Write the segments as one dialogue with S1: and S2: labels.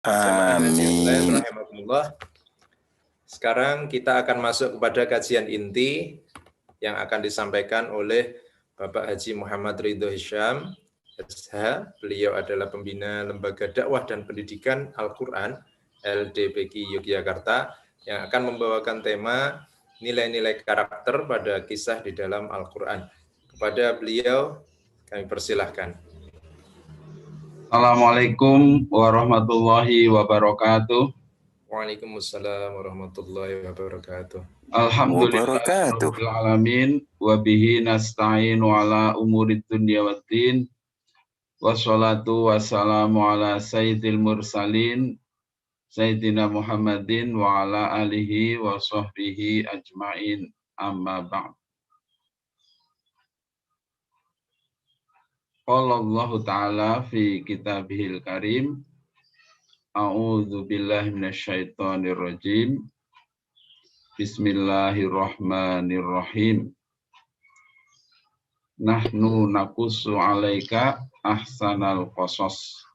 S1: Jamaah haji online
S2: Amin.
S1: rahimakumullah. Sekarang kita akan masuk kepada kajian inti yang akan disampaikan oleh Bapak Haji Muhammad Ridho Hisham, SH. Beliau adalah pembina Lembaga Dakwah dan Pendidikan Al-Quran LDPQ Yogyakarta yang akan membawakan tema nilai-nilai karakter pada kisah di dalam Al-Quran. Kepada beliau kami persilahkan.
S3: Assalamualaikum warahmatullahi wabarakatuh.
S1: Waalaikumsalam warahmatullahi wabarakatuh.
S3: Alhamdulillahirabbil alamin wa bihi nasta'inu ala umurid dunya waddin. Wassalatu wassalamu ala sayyidil mursalin sayyidina Muhammadin wa ala alihi wa sahbihi ajmain. Amma ba'd. Qala Allah Ta'ala fi kitabihil karim. A'udzu billahi minasyaitonir rajim. Bismillahirrahmanirrahim. Nahnu naqussu 'alaika ahsanal qasas.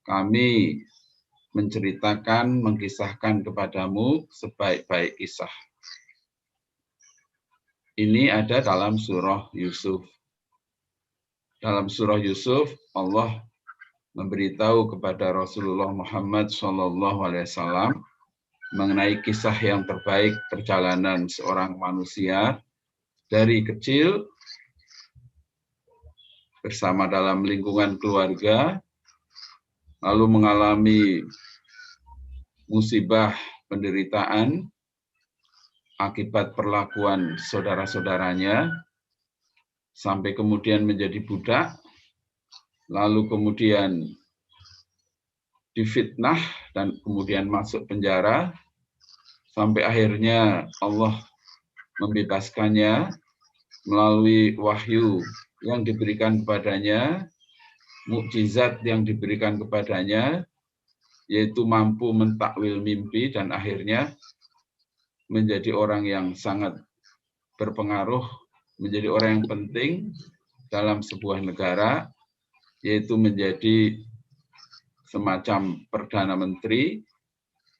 S3: Kami menceritakan, mengkisahkan kepadamu sebaik-baik kisah. Ini ada dalam surah Yusuf. Dalam surah Yusuf, Allah memberitahu kepada Rasulullah Muhammad SAW mengenai kisah yang terbaik perjalanan seorang manusia dari kecil bersama dalam lingkungan keluarga, lalu mengalami musibah penderitaan akibat perlakuan saudara-saudaranya, sampai kemudian menjadi budak, lalu kemudian difitnah dan kemudian masuk penjara, sampai akhirnya Allah membebaskannya melalui wahyu yang diberikan kepadanya, mukjizat yang diberikan kepadanya, yaitu mampu mentakwil mimpi dan akhirnya menjadi orang yang sangat berpengaruh, menjadi orang yang penting dalam sebuah negara, yaitu menjadi semacam Perdana Menteri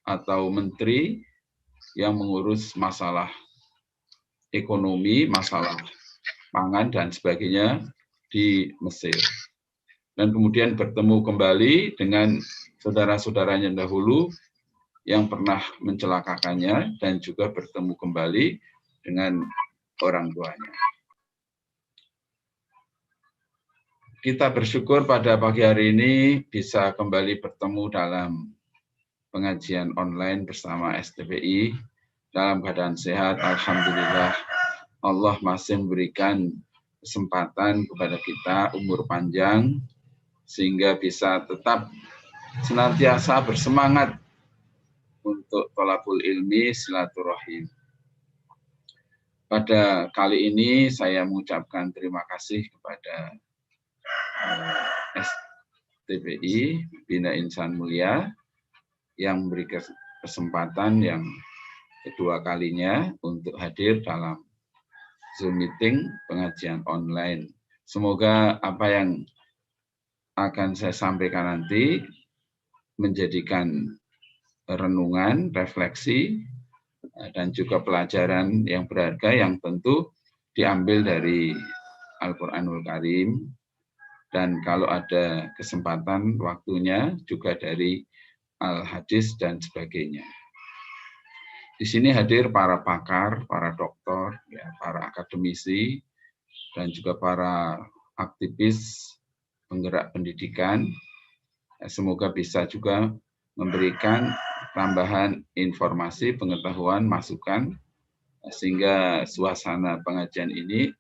S3: atau menteri yang mengurus masalah ekonomi, masalah pangan dan sebagainya di Mesir. Dan kemudian bertemu kembali dengan saudara-saudaranya dahulu yang pernah mencelakakannya dan juga bertemu kembali dengan orang tuanya. Kita bersyukur pada pagi hari ini bisa kembali bertemu dalam pengajian online bersama STPI dalam keadaan sehat. Alhamdulillah, Allah masih memberikan kesempatan kepada kita umur panjang sehingga bisa tetap senantiasa bersemangat untuk thalabul ilmi silaturahim. Pada kali ini saya mengucapkan terima kasih kepada STPI Bina Insan Mulia yang memberi kesempatan yang kedua kalinya untuk hadir dalam Zoom meeting pengajian online. Semoga apa yang akan saya sampaikan nanti menjadikan renungan, refleksi, dan juga pelajaran yang berharga yang tentu diambil dari Al-Quranul Karim, dan kalau ada kesempatan waktunya juga dari Al-Hadis dan sebagainya. Di sini hadir para pakar, para doktor, ya, para akademisi, dan juga para aktivis penggerak pendidikan. Semoga bisa juga memberikan tambahan informasi, pengetahuan, masukan, sehingga suasana pengajian ini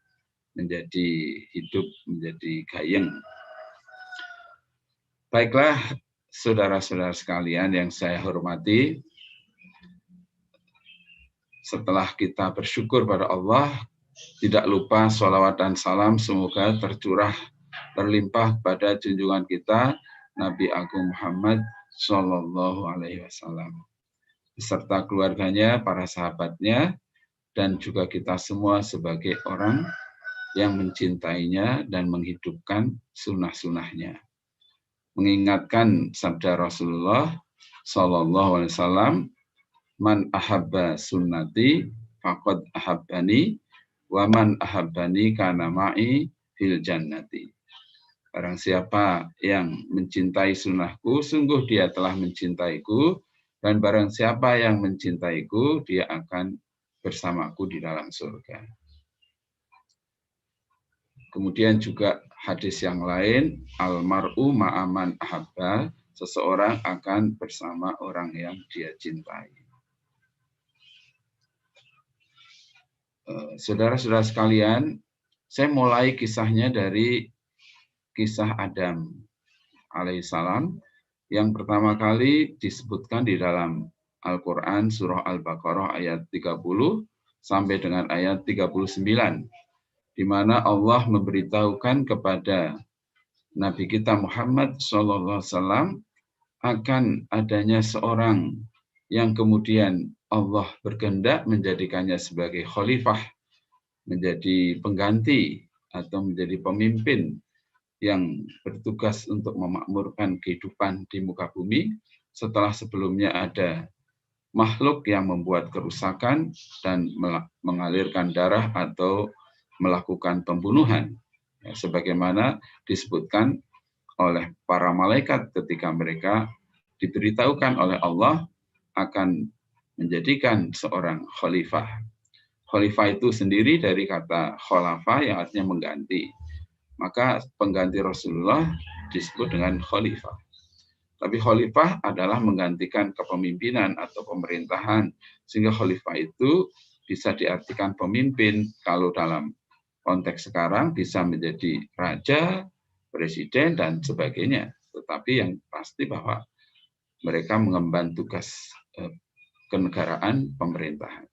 S3: menjadi hidup, menjadi gayeng. Baiklah, saudara-saudara sekalian yang saya hormati, setelah kita bersyukur pada Allah, tidak lupa sholawat dan salam semoga tercurah, terlimpah pada junjungan kita, Nabi Agung Muhammad Sallallahu Alaihi Wasallam, beserta keluarganya, para sahabatnya, dan juga kita semua sebagai orang yang mencintainya dan menghidupkan sunnah-sunnahnya. mengingatkan sabda Rasulullah Sallallahu Alaihi Wasallam, man ahabba sunnati faqad ahabbani wa man ahabbani kana ma'i fil jannati. Barang siapa yang mencintai sunnahku, sungguh dia telah mencintaiku, dan barang siapa yang mencintaiku, dia akan bersamaku di dalam surga. Kemudian juga hadis yang lain, almar'u ma'aman ahabba, seseorang akan bersama orang yang dia cintai. Saudara-saudara sekalian, saya mulai kisahnya dari kisah Adam alaihissalam yang pertama kali disebutkan di dalam Al-Quran surah Al-Baqarah ayat 30 sampai dengan ayat 39. Di mana Allah memberitahukan kepada Nabi kita Muhammad SAW akan adanya seorang yang kemudian Allah berkehendak menjadikannya sebagai khalifah, menjadi pengganti atau menjadi pemimpin yang bertugas untuk memakmurkan kehidupan di muka bumi setelah sebelumnya ada makhluk yang membuat kerusakan dan mengalirkan darah atau melakukan pembunuhan, ya, sebagaimana disebutkan oleh para malaikat ketika mereka diberitahukan oleh Allah akan menjadikan seorang khalifah. Khalifah itu sendiri dari kata khalafa yang artinya mengganti. Maka pengganti Rasulullah disebut dengan khalifah. Tapi khalifah adalah menggantikan kepemimpinan atau pemerintahan, sehingga khalifah itu bisa diartikan pemimpin. Kalau dalam konteks sekarang bisa menjadi raja, presiden, dan sebagainya. Tetapi yang pasti bahwa mereka mengemban tugas kenegaraan pemerintahan.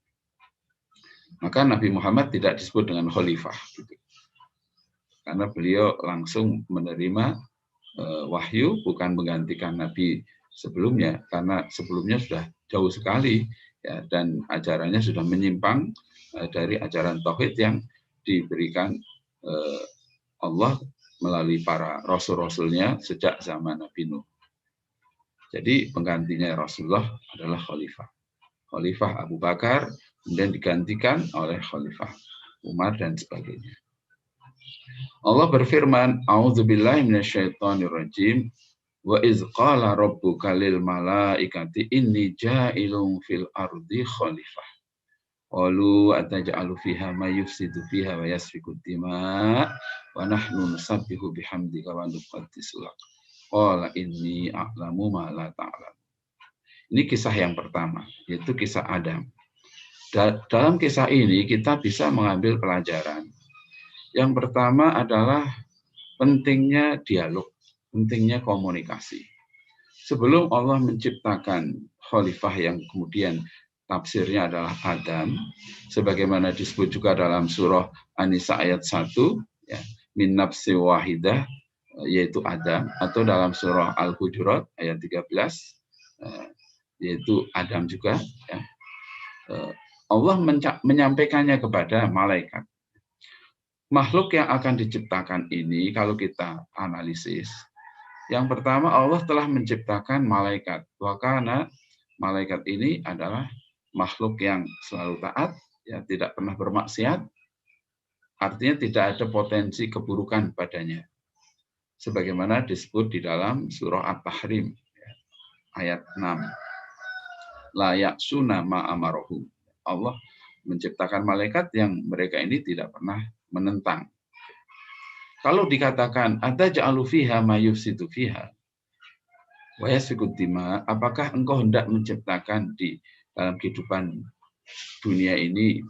S3: Maka Nabi Muhammad tidak disebut dengan khalifah, gitu. Karena beliau langsung menerima wahyu, bukan menggantikan Nabi sebelumnya, karena sebelumnya sudah jauh sekali, ya, dan ajarannya sudah menyimpang dari ajaran tauhid yang diberikan Allah melalui para rasul-rasulnya sejak zaman Nabi Nuh. Jadi penggantinya Rasulullah adalah khalifah. Khalifah Abu Bakar, kemudian digantikan oleh khalifah Umar dan sebagainya. Allah berfirman, A'udzubillahi minasyaitonirrajim, wa iz qala rabbuka lil malaikati inni ja'ilun fil ardi khalifah. Qalu ataj'alu fiha may yufsidu fiha wa yasfiku dima wa nahnu nusabbihu bihamdika wa nuqaddisu lak. Qala inni a'lamu ma la ta'lam. Ini kisah yang pertama, yaitu kisah Adam. Dalam kisah ini kita bisa mengambil pelajaran. Yang pertama adalah pentingnya dialog, pentingnya komunikasi. Sebelum Allah menciptakan khalifah yang kemudian tafsirnya adalah Adam, sebagaimana disebut juga dalam surah An-Nisa ayat 1, ya, min nafsi wahidah, yaitu Adam, atau dalam surah Al-Hujurat ayat 13, yaitu Adam juga. Ya. Allah menyampaikannya kepada malaikat. Makhluk yang akan diciptakan ini, kalau kita analisis, yang pertama Allah telah menciptakan malaikat. Karena malaikat ini adalah makhluk yang selalu taat, ya, tidak pernah bermaksiat, artinya tidak ada potensi keburukan padanya. Sebagaimana disebut di dalam surah At-Tahrim, ya, ayat 6. La ya'suna ma amarohum. Allah menciptakan malaikat yang mereka ini tidak pernah menentang. Kalau dikatakan ataj'alu fiha ma yufsidu fiha wa yasfiku dima, apakah engkau hendak menciptakan di dalam kehidupan dunia ini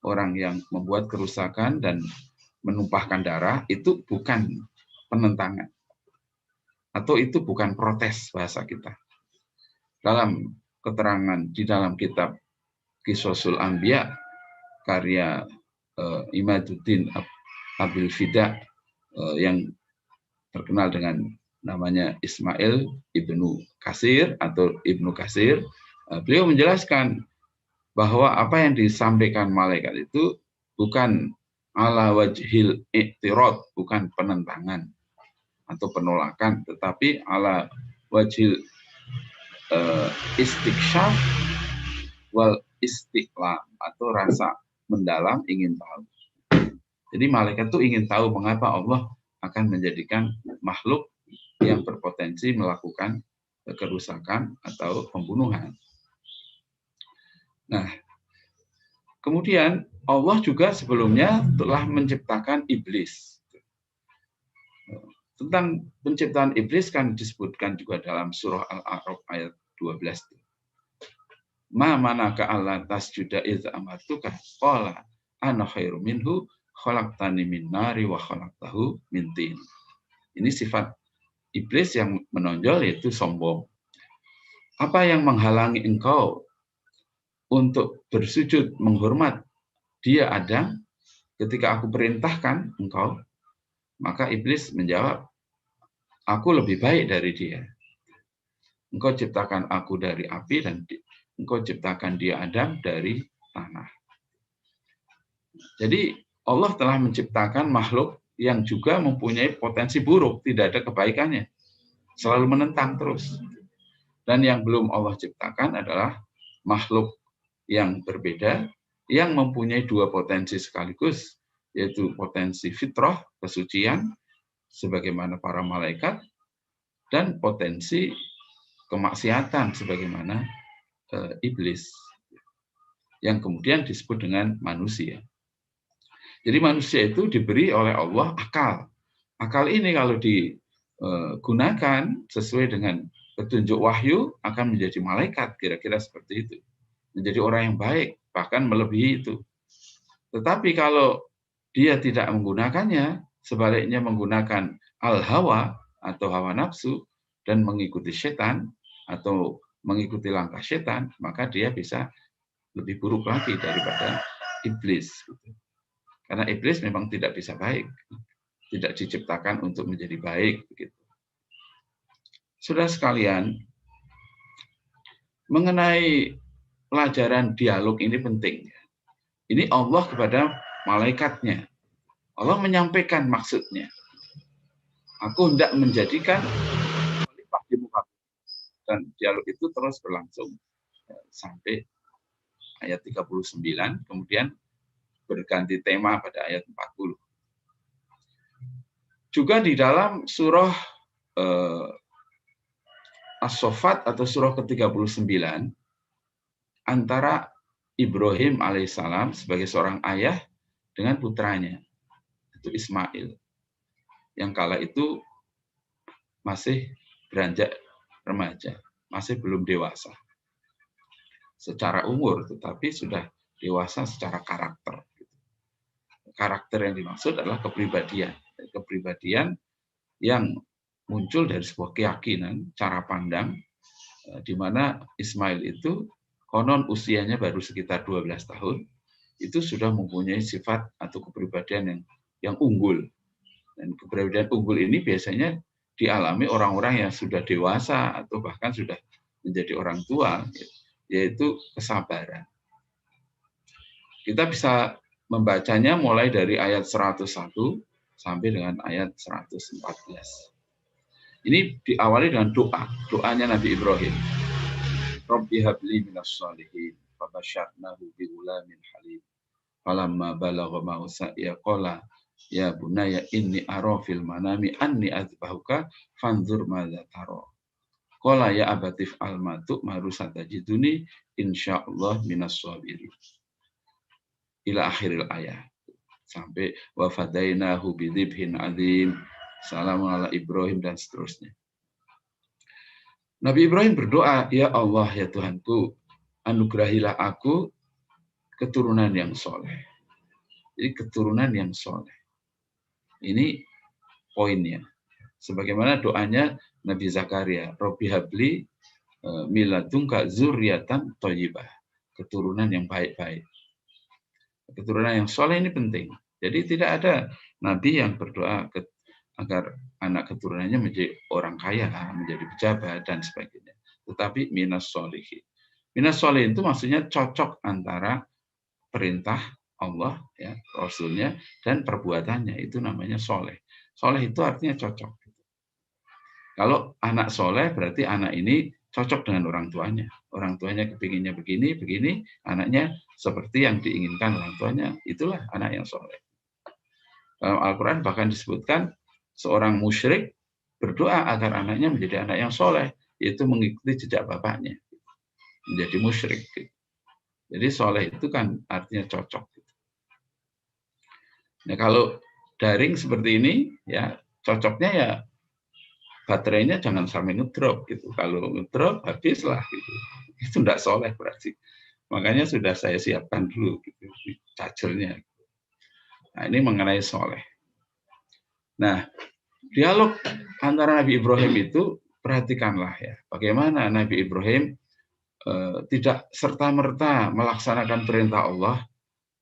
S3: orang yang membuat kerusakan dan menumpahkan darah? Itu bukan penentangan, atau itu bukan protes bahasa kita. Dalam keterangan di dalam kitab Qisasul Anbiya karya Imaduddin Abil Fida yang terkenal dengan namanya Ismail Ibnu Katsir atau Ibnu Katsir, beliau menjelaskan bahwa apa yang disampaikan malaikat itu bukan ala wajhil i'tirad, bukan penentangan, atau penolakan, tetapi ala wajil istiksyaf wal istiqlam, atau rasa mendalam ingin tahu. Jadi malaikat itu ingin tahu mengapa Allah akan menjadikan makhluk yang berpotensi melakukan kerusakan atau pembunuhan. Nah, kemudian Allah juga sebelumnya telah menciptakan iblis. Tentang penciptaan iblis kan disebutkan juga dalam surah Al-A'raf ayat 12. Ma manaka alla tasjuda idz amartuka qala ana khairu minhu khalaqtani min nari wa khalaqtahu min tin. Ini sifat iblis yang menonjol, yaitu sombong. Apa yang menghalangi engkau untuk bersujud menghormat dia Adam ketika aku perintahkan engkau? Maka iblis menjawab, aku lebih baik dari dia. Engkau ciptakan aku dari api dan engkau ciptakan dia Adam dari tanah. Jadi Allah telah menciptakan makhluk yang juga mempunyai potensi buruk, tidak ada kebaikannya. Selalu menentang terus. Dan yang belum Allah ciptakan adalah makhluk yang berbeda, yang mempunyai dua potensi sekaligus, yaitu potensi fitrah, kesucian, sebagaimana para malaikat, dan potensi kemaksiatan, sebagaimana iblis, yang kemudian disebut dengan manusia. Jadi manusia itu diberi oleh Allah akal. Akal ini kalau digunakan sesuai dengan petunjuk wahyu akan menjadi malaikat, kira-kira seperti itu. Menjadi orang yang baik, bahkan melebihi itu. Tetapi kalau dia tidak menggunakannya, sebaliknya menggunakan al-hawa atau hawa nafsu dan mengikuti setan atau mengikuti langkah setan, maka dia bisa lebih buruk lagi daripada iblis. Karena iblis memang tidak bisa baik, tidak diciptakan untuk menjadi baik. Saudara sekalian, mengenai pelajaran dialog ini penting. Ini Allah kepada malaikatnya. Allah menyampaikan maksudnya. Aku hendak menjadikan khalifah di muka. Dan dialog itu terus berlangsung sampai ayat 39, kemudian berganti tema pada ayat 40. Juga di dalam surah As-Saffat atau surah ke-39, antara Ibrahim alaihissalam sebagai seorang ayah dengan putranya, itu Ismail, yang kala itu masih beranjak remaja, masih belum dewasa secara umur, tetapi sudah dewasa secara karakter. Karakter yang dimaksud adalah kepribadian. Kepribadian yang muncul dari sebuah keyakinan, cara pandang, di mana Ismail itu konon usianya baru sekitar 12 tahun, itu sudah mempunyai sifat atau kepribadian yang unggul. Dan kepribadian unggul ini biasanya dialami orang-orang yang sudah dewasa atau bahkan sudah menjadi orang tua, yaitu kesabaran. Kita bisa membacanya mulai dari ayat 101 sampai dengan ayat 114. Ini diawali dengan doanya Nabi Ibrahim. Rabbi habli minas shalihin fabasyarnahu bi ghulamin halim. Falamma balagha ma'u sa'ya qala ya bunayya inni ara fil manami anni azbahuka fanzur madza tara. Qala ya abatif almatu marusatajiduni insyaallah minas sabirin. Ila akhiril ayat. Sampai wa fadainahu bidzibhin adzim. Salamun ala Ibrahim dan seterusnya. Nabi Ibrahim berdoa, ya Allah, ya Tuhanku, anugerahilah aku keturunan yang soleh. Jadi keturunan yang soleh. Ini poinnya. Sebagaimana doanya Nabi Zakaria, Robbi habli miladunka zurriyatan thayyibah. Keturunan yang baik-baik. Keturunan yang soleh ini penting. Jadi tidak ada nabi yang berdoa agar anak keturunannya menjadi orang kaya, menjadi pejabat dan sebagainya. Tetapi minas sholihin. Minas sholihin itu maksudnya cocok antara perintah Allah, ya, Rasulnya, dan perbuatannya. Itu namanya soleh. Soleh itu artinya cocok. Kalau anak soleh berarti anak ini cocok dengan orang tuanya. Orang tuanya kepinginnya begini, begini, anaknya seperti yang diinginkan orang tuanya. Itulah anak yang soleh. Dalam Al-Quran bahkan disebutkan seorang musyrik berdoa agar anaknya menjadi anak yang soleh, yaitu mengikuti jejak bapaknya, menjadi musyrik. Jadi soleh itu kan artinya cocok. Nah kalau daring seperti ini, ya cocoknya ya baterainya jangan sampai ngedrop gitu. Kalau ngedrop habislah gitu. Itu tidak soleh berarti. Makanya sudah saya siapkan dulu gitu, chargernya. Nah ini mengenai soleh. Nah dialog antara Nabi Ibrahim itu perhatikanlah ya, bagaimana Nabi Ibrahim tidak serta-merta melaksanakan perintah Allah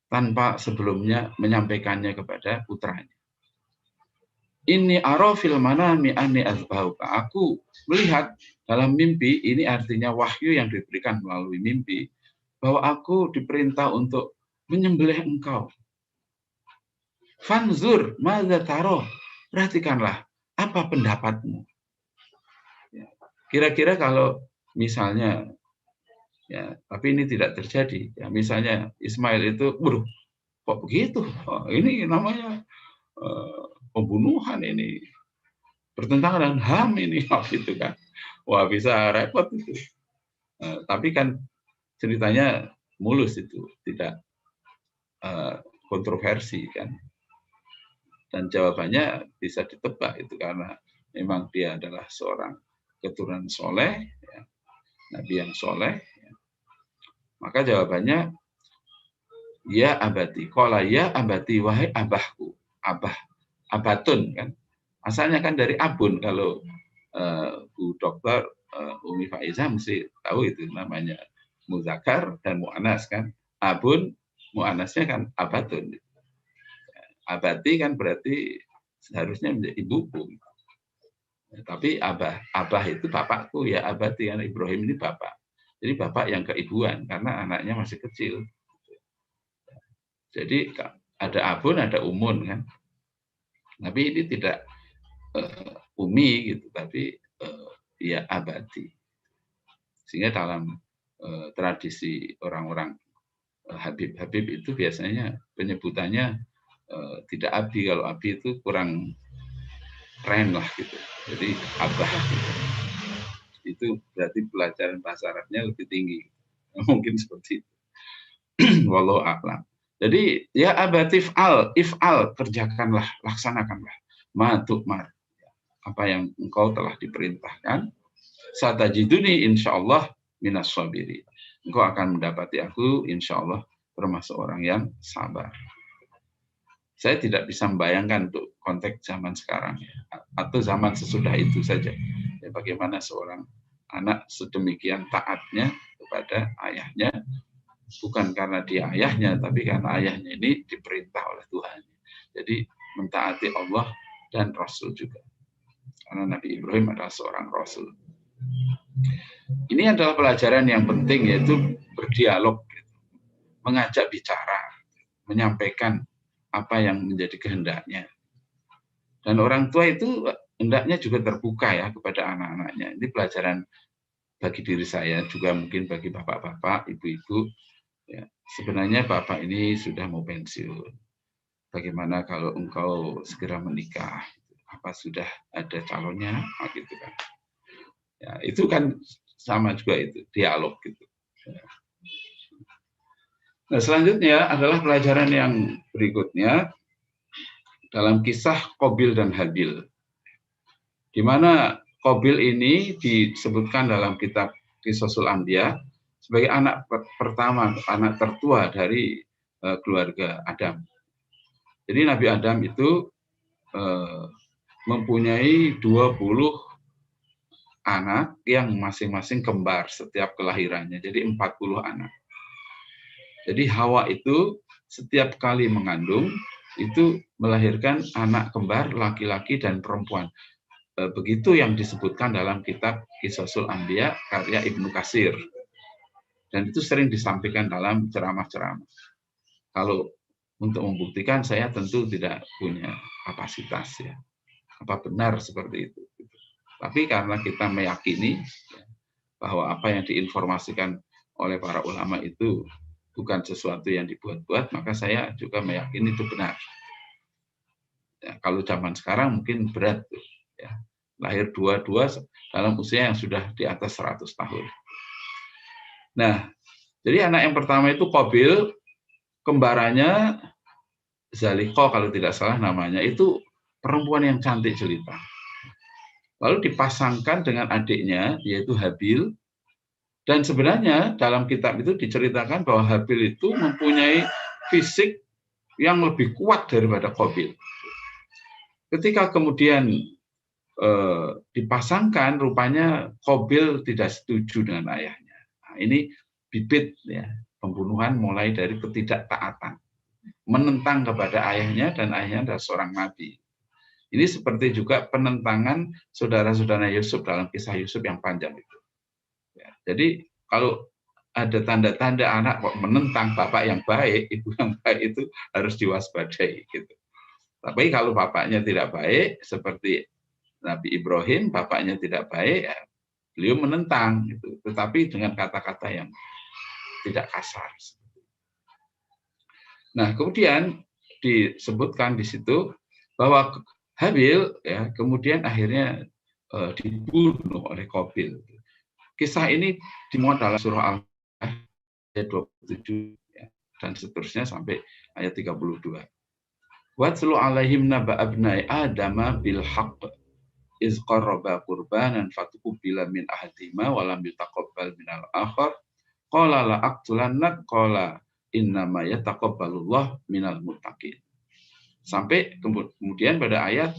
S3: tanpa sebelumnya menyampaikannya kepada putranya. Ini arafil manami anni azbahuka. Aku melihat dalam mimpi, ini artinya wahyu yang diberikan melalui mimpi, bahwa aku diperintah untuk menyembelih engkau. Fanzur madza taro. Perhatikanlah apa pendapatmu. Kira-kira kalau misalnya, ya, tapi ini tidak terjadi. Ya, misalnya Ismail itu, waduh, kok begitu? Oh, ini namanya pembunuhan ini, bertentangan dengan HAM ini, gitu kan? Wah bisa repot itu. Tapi kan ceritanya mulus itu, tidak kontroversi kan. Dan jawabannya bisa ditebak itu karena memang dia adalah seorang keturunan soleh, ya, nabi yang soleh. Ya. Maka jawabannya ya abati, qala ya abati, wahai abahku, abah, abatun kan. Asalnya kan dari abun. Kalau Bu Dokter Umi Faizah mesti tahu itu namanya muzakar dan mu'anas kan. Abun mu'anasnya kan abatun. Abati kan berarti seharusnya menjadi ibuku. Tapi abah itu bapakku ya, abati kan Ibrahim ini bapak. Jadi bapak yang keibuan karena anaknya masih kecil. Jadi ada abun, ada umun kan. Tapi ini tidak umi gitu, tapi ya abadi. Sehingga dalam tradisi orang-orang Habib itu biasanya penyebutannya tidak abi. Kalau abi itu kurang keren lah gitu. Jadi abah gitu. Itu berarti pelajaran bahasa Arabnya lebih tinggi. Mungkin seperti itu. Wallahu a'lam. Jadi ya abatif if'al, kerjakanlah, laksanakanlah. Ma tu'mar. Apa yang engkau telah diperintahkan. Satajiduni insyaallah minas sabirin. Engkau akan mendapati aku insyaallah termasuk orang yang sabar. Saya tidak bisa membayangkan untuk konteks zaman sekarang atau zaman sesudah itu saja. Ya, bagaimana seorang anak sedemikian taatnya kepada ayahnya, bukan karena dia ayahnya, tapi karena ayahnya ini diperintah oleh Tuhan. Jadi mentaati Allah dan Rasul juga. Karena Nabi Ibrahim adalah seorang Rasul. Ini adalah pelajaran yang penting, yaitu berdialog, mengajak bicara, menyampaikan apa yang menjadi kehendaknya. Dan orang tua itu hendaknya juga terbuka ya kepada anak-anaknya. Ini pelajaran bagi diri saya, juga mungkin bagi bapak-bapak, ibu-ibu. Ya, sebenarnya bapak ini sudah mau pensiun. Bagaimana kalau engkau segera menikah? Apa sudah ada calonnya? Nah, gitu kan. Ya, itu kan sama juga itu, dialog gitu. Nah, selanjutnya adalah pelajaran yang berikutnya dalam kisah Qabil dan Habil. Di mana Qabil ini disebutkan dalam kitab Qisasul Anbiya sebagai anak pertama, anak tertua dari keluarga Adam. Jadi Nabi Adam itu mempunyai 20 anak yang masing-masing kembar setiap kelahirannya. Jadi 40 anak. Jadi Hawa itu setiap kali mengandung itu melahirkan anak kembar laki-laki dan perempuan. Begitu yang disebutkan dalam kitab Qisasul Anbiya karya Ibnu Katsir. Dan itu sering disampaikan dalam ceramah-ceramah. Kalau untuk membuktikan saya tentu tidak punya kapasitas ya. Apa benar seperti itu? Tapi karena kita meyakini bahwa apa yang diinformasikan oleh para ulama itu bukan sesuatu yang dibuat-buat, maka saya juga meyakini itu benar. Ya, kalau zaman sekarang mungkin berat, ya. Lahir dua-dua dalam usia yang sudah di atas 100 tahun. Nah, jadi anak yang pertama itu Qabil, kembarannya Zalikho kalau tidak salah namanya, itu perempuan yang cantik jelita. Lalu dipasangkan dengan adiknya, yaitu Habil, dan sebenarnya dalam kitab itu diceritakan bahwa Habil itu mempunyai fisik yang lebih kuat daripada Qabil. Ketika kemudian dipasangkan, rupanya Qabil tidak setuju dengan ayahnya. Nah, ini bibit ya, pembunuhan mulai dari ketidaktaatan, menentang kepada ayahnya, dan ayahnya adalah seorang nabi. Ini seperti juga penentangan saudara-saudara Yusuf dalam kisah Yusuf yang panjang itu. Ya, jadi kalau ada tanda-tanda anak kok menentang bapak yang baik, ibu yang baik, itu harus diwaspadai gitu. Tapi kalau bapaknya tidak baik, seperti Nabi Ibrahim, bapaknya tidak baik, ya, beliau menentang, gitu. Tetapi dengan kata-kata yang tidak kasar. Nah, kemudian disebutkan di situ bahwa Habil ya, kemudian akhirnya dibunuh oleh Qabil. Kisah ini dimuat dalam surah Al-Baqarah ayat 27 ya, dan seterusnya sampai ayat 32. Watslu alaihim naba abnai adama bil haqq iz qarraba qurbanan fatuqbila min ahadihima wa lam yutaqabbal minal akhar qala la aqtulannak qala innama yataqabbalullah minal muttaqin. Sampai kemudian pada ayat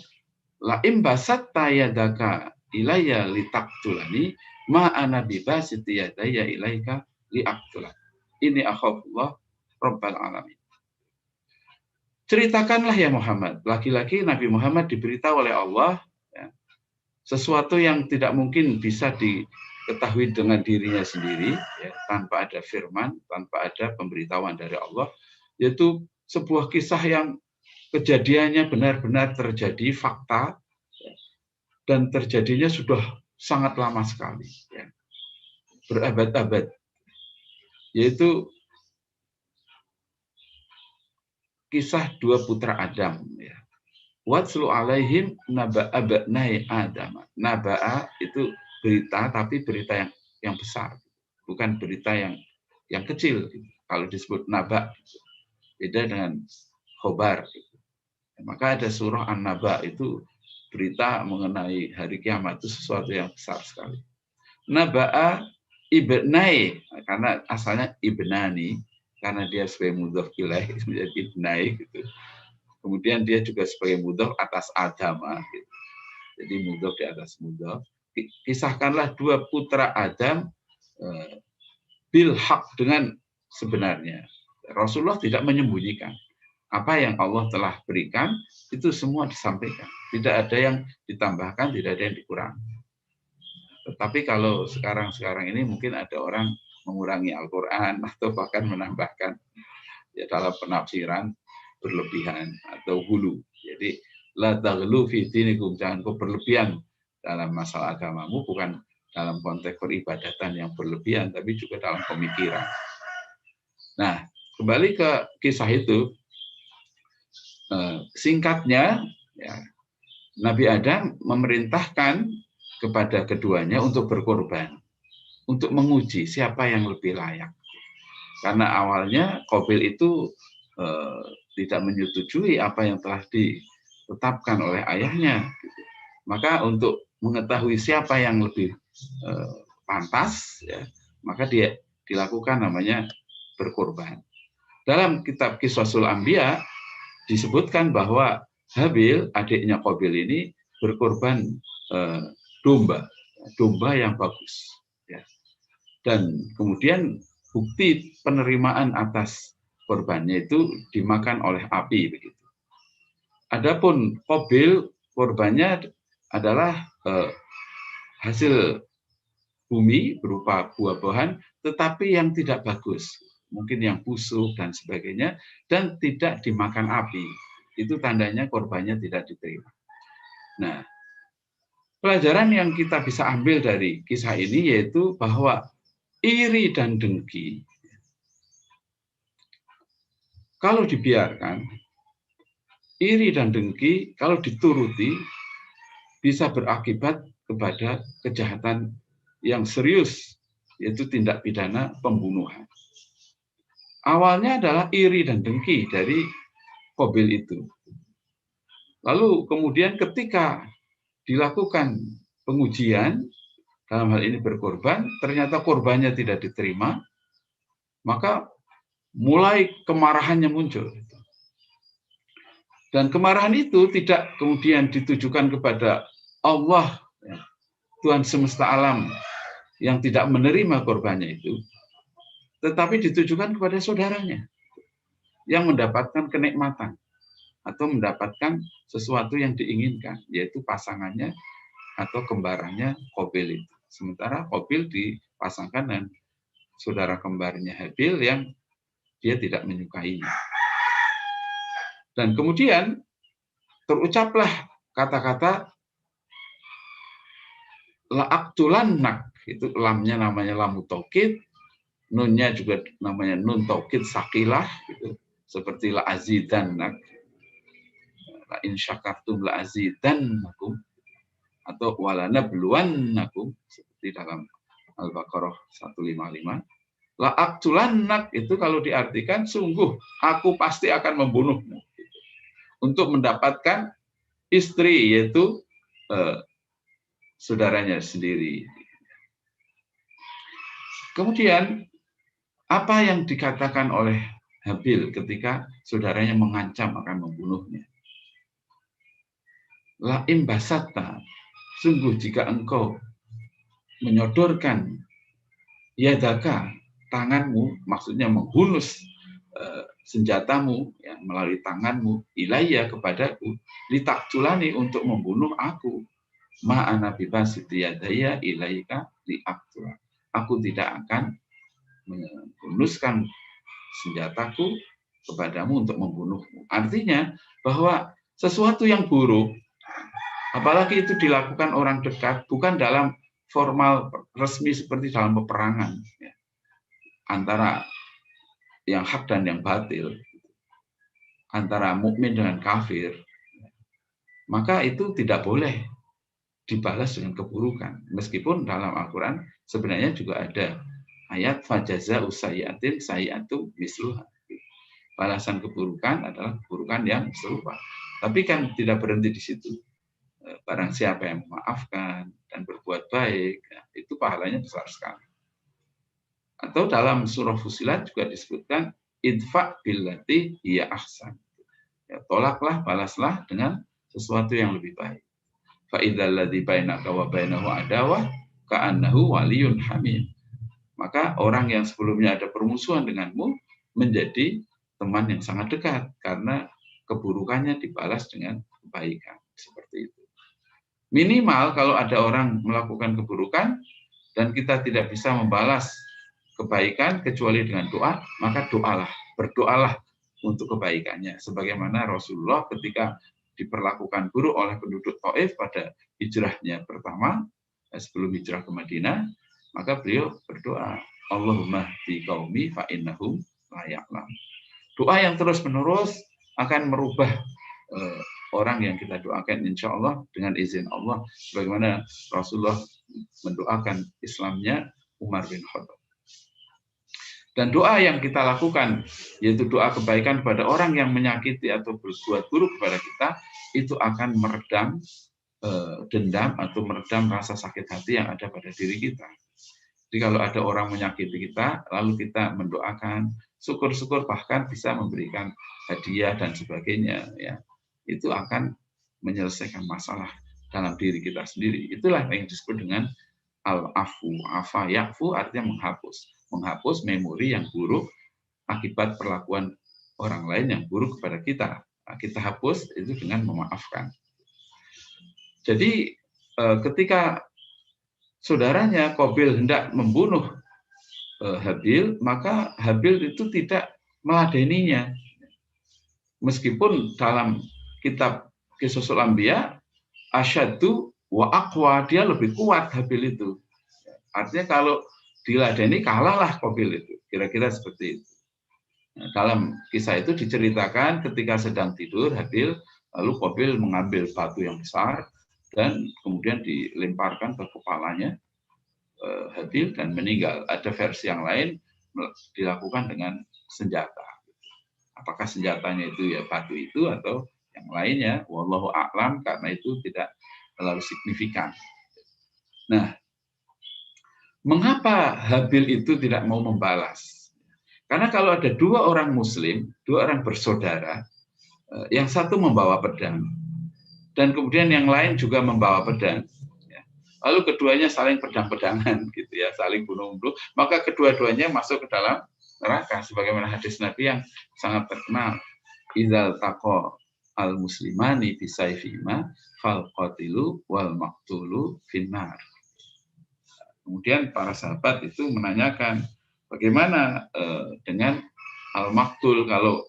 S3: la im basatta yadaka ilayya litaqtulani ma ana bibasiti yadayya ilaika liaqtulak ini akhafullah rabbal alamin. Ceritakanlah ya Muhammad, laki-laki Nabi Muhammad diberitahu oleh Allah ya, sesuatu yang tidak mungkin bisa diketahui dengan dirinya sendiri, ya, tanpa ada firman, tanpa ada pemberitahuan dari Allah, yaitu sebuah kisah yang kejadiannya benar-benar terjadi, fakta, ya, dan terjadinya sudah sangat lama sekali, ya, berabad-abad, yaitu kisah dua putra Adam. Ya. Watslu alaihim naba abnai Adam. Naba'a itu berita, tapi berita yang besar, bukan berita yang kecil. Kalau disebut naba, beda dengan khobar. Maka ada surah An-Naba, itu berita mengenai hari kiamat, itu sesuatu yang besar sekali. Naba'a ibnai, karena asalnya ibnani, karena dia sebagai mudhaf ilaih menjadi ibnai gitu. Kemudian dia juga sebagai mudhaf atas Adama, gitu. Jadi mudhaf di atas mudhaf. Kisahkanlah dua putra Adam bil haq, dengan sebenarnya. Rasulullah tidak menyembunyikan. Apa yang Allah telah berikan itu semua disampaikan. Tidak ada yang ditambahkan, tidak ada yang dikurangi. Tetapi kalau sekarang ini mungkin ada orang mengurangi Al-Quran atau bahkan menambahkan ya dalam penafsiran berlebihan atau hulu. Jadi la taghlu fi dinikum, jangan kau berlebihan dalam masalah agamamu, bukan dalam konteks peribadatan yang berlebihan, tapi juga dalam pemikiran. Nah, kembali ke kisah itu, singkatnya ya, Nabi Adam memerintahkan kepada keduanya untuk berkorban, untuk menguji siapa yang lebih layak. Karena awalnya Qabil itu tidak menyetujui apa yang telah ditetapkan oleh ayahnya. Maka untuk mengetahui siapa yang lebih pantas, ya, maka dia dilakukan namanya berkorban. Dalam kitab Qisasul Anbiya disebutkan bahwa Habil, adiknya Qabil ini, berkorban domba yang bagus. Ya. Dan kemudian bukti penerimaan atas korbannya itu dimakan oleh api begitu. Adapun Qabil, korbannya adalah hasil bumi berupa buah-buahan, tetapi yang tidak bagus, mungkin yang busuk dan sebagainya, dan tidak dimakan api. Itu tandanya korbannya tidak diterima. Nah, Pelajaran yang kita bisa ambil dari kisah ini yaitu bahwa iri dan dengki kalau dibiarkan, iri dan dengki kalau dituruti bisa berakibat kepada kejahatan yang serius, yaitu tindak pidana pembunuhan. Awalnya adalah iri dan dengki dari Qabil itu. Lalu kemudian ketika dilakukan pengujian, dalam hal ini berkorban, ternyata korbannya tidak diterima, maka mulai kemarahannya muncul. Dan kemarahan itu tidak kemudian ditujukan kepada Allah, Tuhan semesta alam, yang tidak menerima korbannya itu, tetapi ditujukan kepada saudaranya yang mendapatkan kenikmatan atau mendapatkan sesuatu yang diinginkan, yaitu pasangannya atau kembarannya Qabil itu. Sementara Qabil dipasangkan dengan saudara kembarnya Habil yang dia tidak menyukainya. Dan kemudian terucaplah kata-kata la'aktulannak, itu lamnya namanya lamu taukid, nunnya juga namanya nun taukid sakilah, gitu. Seperti la'azidannak, la'in syakartum la'azidannakum, atau walanabluwannakum, seperti dalam Al-Baqarah 155. La'aktulannak itu kalau diartikan sungguh aku pasti akan membunuhmu, untuk mendapatkan istri, yaitu saudaranya sendiri. Kemudian apa yang dikatakan oleh Habil ketika saudaranya mengancam akan membunuhnya? La imbasatta, sungguh jika engkau menyodorkan yadaka, tanganmu, maksudnya menghunus senjatamu ya, melalui tanganmu, ilayya kepadaku, litakculani untuk membunuh aku, ma'ana bibasiti yadaya ilaika liaktula. Aku tidak akan menghunuskan senjataku kepadamu untuk membunuhmu. Artinya bahwa sesuatu yang buruk, apalagi itu dilakukan orang dekat, bukan dalam formal resmi seperti dalam peperangan ya, antara yang hak dan yang batil, antara mukmin dengan kafir, maka itu tidak boleh dibalas dengan keburukan. Meskipun dalam Al-Quran sebenarnya juga ada ayat fajaza'u sayyi'atin sayyi'atu misluha. Balasan keburukan adalah keburukan yang serupa. Tapi kan tidak berhenti di situ. Barang siapa yang memaafkan dan berbuat baik, itu pahalanya besar sekali. Atau dalam surah Fussilat juga disebutkan idfa' billati hiya ahsan. Ya, tolaklah, balaslah dengan sesuatu yang lebih baik. Fa idzal ladzi bainaka wa bainahu adawah ka'annahu waliyyun hamim. Maka orang yang sebelumnya ada permusuhan denganmu menjadi teman yang sangat dekat karena keburukannya dibalas dengan kebaikan. Seperti itu. Minimal kalau ada orang melakukan keburukan dan kita tidak bisa membalas kebaikan kecuali dengan doa, maka doalah, berdoalah untuk kebaikannya. Sebagaimana Rasulullah ketika diperlakukan buruk oleh penduduk Taif pada hijrahnya pertama, sebelum hijrah ke Madinah, maka beliau berdoa, Allahumma hdi qaumi fa innahum la ya'lam. Doa yang terus-menerus akan merubah orang yang kita doakan, insya Allah dengan izin Allah, bagaimana Rasulullah mendoakan Islamnya Umar bin Khattab. Dan doa yang kita lakukan, yaitu doa kebaikan kepada orang yang menyakiti atau berbuat buruk kepada kita, itu akan meredam dendam atau meredam rasa sakit hati yang ada pada diri kita. Jadi kalau ada orang menyakiti kita, lalu kita mendoakan, syukur-syukur bahkan bisa memberikan hadiah dan sebagainya, ya, itu akan menyelesaikan masalah dalam diri kita sendiri. Itulah yang disebut dengan al-afu. Afa ya'fu artinya menghapus memori yang buruk akibat perlakuan orang lain yang buruk kepada kita. Nah, kita hapus itu dengan memaafkan. Jadi ketika saudaranya Qabil hendak membunuh Habil, maka Habil itu tidak meladeninya. Meskipun dalam kitab Qisasul Anbiya, asyaddu wa aqwa, dia lebih kuat Habil itu. Artinya kalau diladeni kalahlah Qabil itu. Kira-kira seperti itu. Nah, dalam kisah itu diceritakan ketika sedang tidur Habil, lalu Qabil mengambil batu yang besar dan kemudian dilemparkan ke kepalanya Habil dan meninggal. Ada versi yang lain dilakukan dengan senjata. Apakah senjatanya itu ya batu itu atau yang lainnya, wallahu a'lam, karena itu tidak terlalu signifikan. Nah, mengapa Habil itu tidak mau membalas? Karena kalau ada dua orang muslim, dua orang bersaudara, yang satu membawa pedang, dan kemudian yang lain juga membawa pedang, lalu keduanya saling pedang-pedangan, gitu ya, saling bunuh-bunuh, maka kedua-duanya masuk ke dalam neraka, sebagaimana hadis Nabi yang sangat terkenal, idzal taqa al muslimani bisayfihima fal qatilu wal maqtulu finnar. Kemudian para sahabat itu menanyakan bagaimana dengan al maqtul, kalau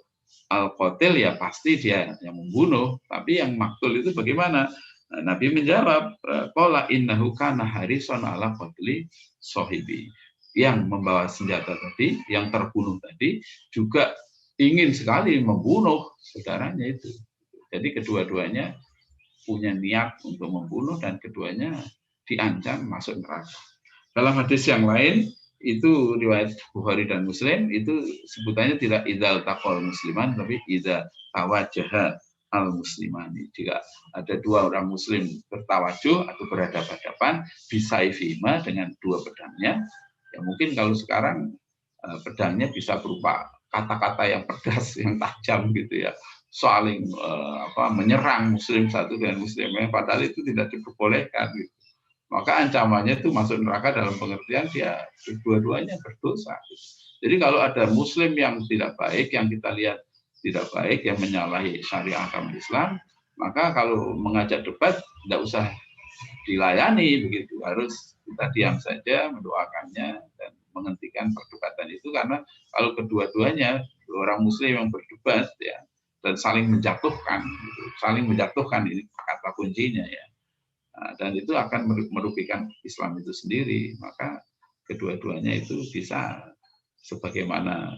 S3: al qatil ya pasti dia yang membunuh, tapi yang maqtul itu bagaimana? Nah, Nabi menjawab, qala innahu kana harisan ala qatli sahibi. Yang membawa senjata tadi, yang terbunuh tadi juga ingin sekali membunuh saudaranya itu. Jadi kedua-duanya punya niat untuk membunuh dan keduanya diancam masuk neraka. Dalam hadis yang lain, itu riwayat Bukhari dan Muslim, itu sebutannya tidak idzal taqal musliman, tapi idza tawajaha al muslimani. Jika ada dua orang muslim bertawajuh atau berhadapan-hadapan, bisaifihima, dengan dua pedangnya, ya mungkin kalau sekarang pedangnya bisa berupa kata-kata yang pedas, yang tajam gitu ya, saling menyerang muslim satu dengan muslim lain, padahal itu tidak diperbolehkan gitu. Maka ancamannya itu masuk neraka dalam pengertian dia dua-duanya berdosa. Jadi kalau ada muslim yang tidak baik, yang kita lihat tidak baik, yang menyalahi syariat agama Islam, maka kalau mengajak debat tidak usah dilayani begitu, harus kita diam saja, mendoakannya dan menghentikan perdebatan itu, karena kalau kedua-duanya orang muslim yang berdebat ya dan saling menjatuhkan gitu, saling menjatuhkan, ini kata kuncinya ya. Nah, dan itu akan merugikan Islam itu sendiri, maka kedua-duanya itu bisa sebagaimana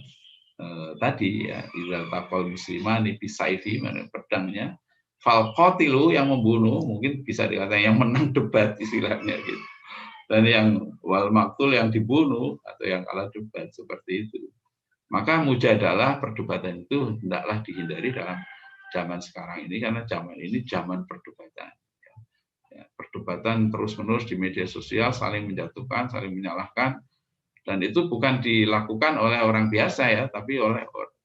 S3: tadi ya, idzal taqal muslimani bisayfi, mana pedangnya, fal qatilu, yang membunuh, mungkin bisa dikatakan yang menang debat istilahnya gitu, dan yang wal maqtul, yang dibunuh atau yang kalah debat, seperti itu. Maka mujadalah, perdebatan itu hendaklah dihindari dalam zaman sekarang ini, karena zaman ini zaman perdebatan. Ya, perdebatan terus-menerus di media sosial, saling menjatuhkan, saling menyalahkan, dan itu bukan dilakukan oleh orang biasa ya, tapi oleh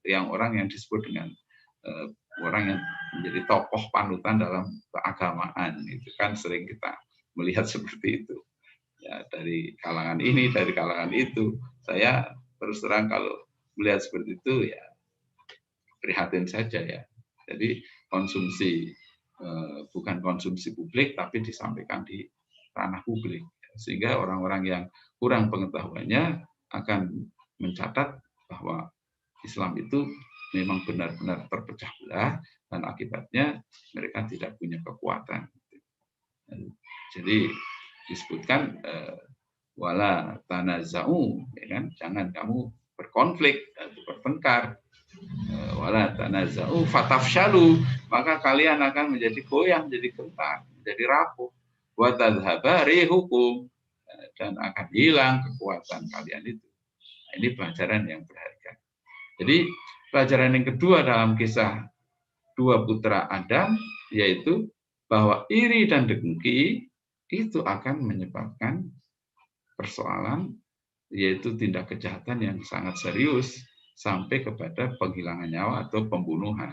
S3: orang yang disebut dengan orang yang menjadi tokoh panutan dalam keagamaan. Itu kan sering kita melihat seperti itu. Ya, dari kalangan ini, dari kalangan itu. Saya terus terang kalau melihat seperti itu ya prihatin saja ya. Jadi konsumsi bukan konsumsi publik, tapi disampaikan di ranah publik, sehingga orang-orang yang kurang pengetahuannya akan mencatat bahwa Islam itu memang benar-benar terpecah belah, dan akibatnya mereka tidak punya kekuatan. Jadi disebutkan wala tanaza'u, ya kan? Jangan kamu berkonflik atau bertengkar. Wala tanaza'u fatafshalu, maka kalian akan menjadi goyah, menjadi gentar, menjadi rapuh. Wa tadhhaba rihukum, dan akan hilang kekuatan kalian itu. Nah, ini pelajaran yang berharga. Jadi pelajaran yang kedua dalam kisah dua putra Adam, yaitu bahwa iri dan dengki itu akan menyebabkan persoalan, yaitu tindak kejahatan yang sangat serius, sampai kepada penghilangan nyawa atau pembunuhan.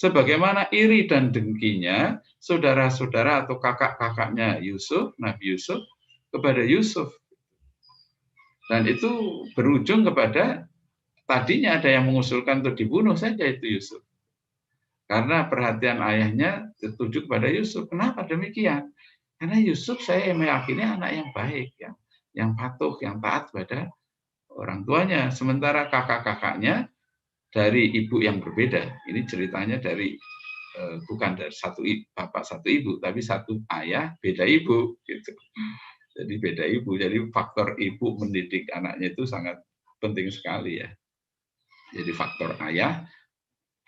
S3: Sebagaimana iri dan dengkinya saudara-saudara atau kakak-kakaknya Yusuf, Nabi Yusuf, kepada Yusuf. Dan itu berujung kepada tadinya ada yang mengusulkan untuk dibunuh saja itu Yusuf. Karena perhatian ayahnya tertuju kepada Yusuf. Kenapa demikian? Karena Yusuf saya meyakini anak yang baik, yang patuh, yang taat pada orang tuanya. Sementara kakak-kakaknya dari ibu yang berbeda. Ini ceritanya dari bukan dari satu bapak satu ibu, tapi satu ayah beda ibu gitu. Jadi beda ibu. Jadi faktor ibu mendidik anaknya itu sangat penting sekali ya. Jadi faktor ayah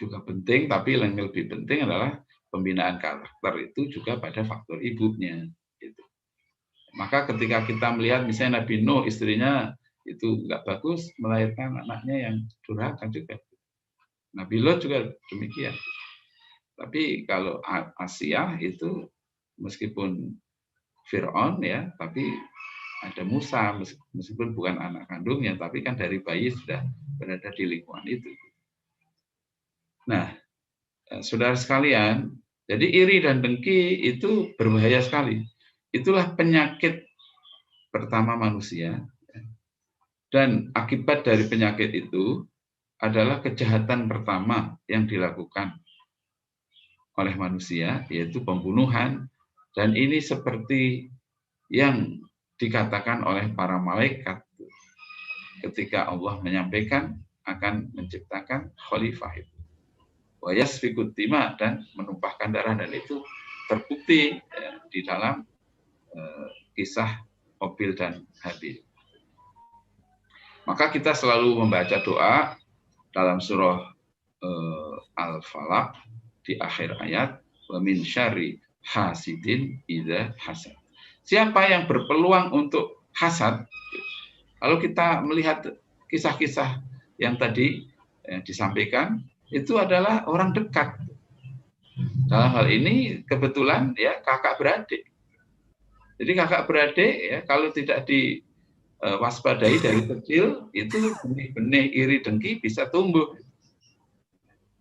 S3: juga penting, tapi yang lebih penting adalah pembinaan karakter itu juga pada faktor ibunya. Gitu. Maka ketika kita melihat misalnya Nabi Nuh istrinya itu nggak bagus, melahirkan anaknya yang durhaka juga. Nabi Lot juga demikian. Tapi kalau Asia itu meskipun Fir'aun ya, tapi ada Musa meskipun bukan anak kandungnya, tapi kan dari bayi sudah berada di lingkungan itu. Nah, saudara sekalian, jadi iri dan dengki itu berbahaya sekali. Itulah penyakit pertama manusia. Dan akibat dari penyakit itu adalah kejahatan pertama yang dilakukan oleh manusia, yaitu pembunuhan. Dan ini seperti yang dikatakan oleh para malaikat ketika Allah menyampaikan akan menciptakan khalifah itu. Wa yasfikut dima, dan menumpahkan darah, dan itu terbukti di dalam kisah Qabil dan Habil. Maka kita selalu membaca doa dalam surah Al-Falaq di akhir ayat, wa min syarri hasidin idza hasad. Siapa yang berpeluang untuk hasad? Kalau kita melihat kisah-kisah yang tadi disampaikan, itu adalah orang dekat. Dalam hal ini kebetulan ya kakak beradik. Jadi kakak beradik ya kalau tidak diwaspadai dari kecil, itu benih-benih iri dengki bisa tumbuh.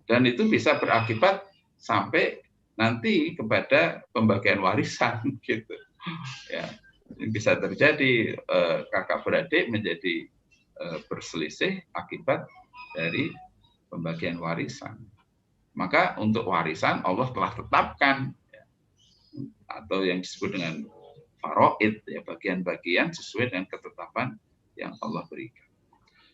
S3: Dan itu bisa berakibat sampai nanti kepada pembagian warisan gitu. Ya, bisa terjadi kakak beradik menjadi berselisih akibat dari pembagian warisan. Maka untuk warisan Allah telah tetapkan ya, atau yang disebut dengan faraid ya, bagian-bagian sesuai dengan ketetapan yang Allah berikan.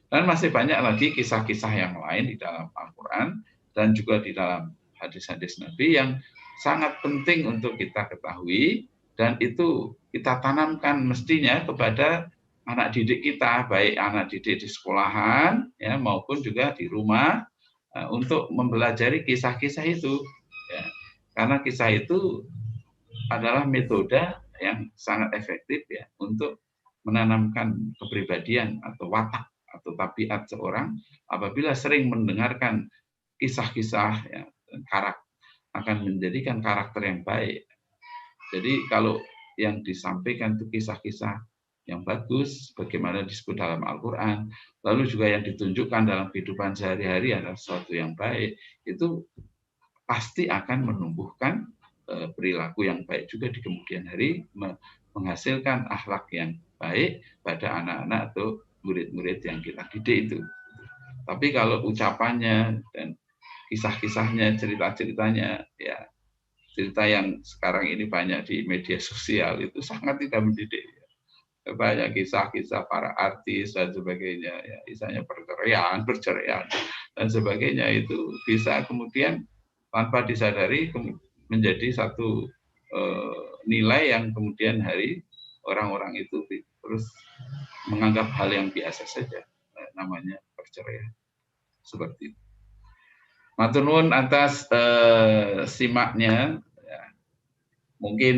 S3: Dan masih banyak lagi kisah-kisah yang lain di dalam Al-Quran dan juga di dalam hadis-hadis Nabi yang sangat penting untuk kita ketahui, dan itu kita tanamkan mestinya kepada anak didik kita, baik anak didik di sekolahan ya, maupun juga di rumah, untuk mempelajari kisah-kisah itu ya. Karena kisah itu adalah metode yang sangat efektif ya untuk menanamkan kepribadian atau watak atau tabiat seorang apabila sering mendengarkan kisah-kisah ya, akan menjadikan karakter yang baik. Jadi kalau yang disampaikan itu kisah-kisah yang bagus, bagaimana disebut dalam Al-Quran, lalu juga yang ditunjukkan dalam kehidupan sehari-hari adalah sesuatu yang baik, itu pasti akan menumbuhkan perilaku yang baik juga di kemudian hari, menghasilkan akhlak yang baik pada anak-anak atau murid-murid yang kita didik itu. Tapi kalau ucapannya dan kisah-kisahnya, cerita-ceritanya, ya cerita yang sekarang ini banyak di media sosial itu sangat tidak mendidik. Banyak kisah-kisah para artis dan sebagainya, ya, misalnya perceraian dan sebagainya, itu bisa kemudian tanpa disadari menjadi satu nilai yang kemudian hari orang-orang itu terus menganggap hal yang biasa saja, namanya perceraian. Seperti itu. Matur nuwun atas simaknya. Ya. Mungkin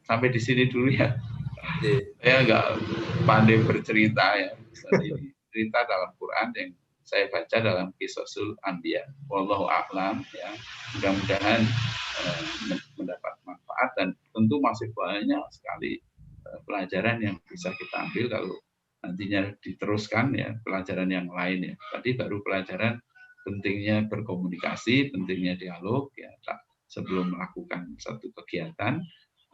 S3: sampai di sini dulu ya. Saya nggak pandai bercerita ya. Ini cerita dalam Quran yang saya baca dalam Qisasul Anbiya. Wallahu a'lam ya. Mudah-mudahan mendapat manfaat, dan tentu masih banyak sekali pelajaran yang bisa kita ambil kalau nantinya diteruskan ya pelajaran yang lain ya. Tadi baru pelajaran pentingnya berkomunikasi, pentingnya dialog ya sebelum melakukan satu kegiatan,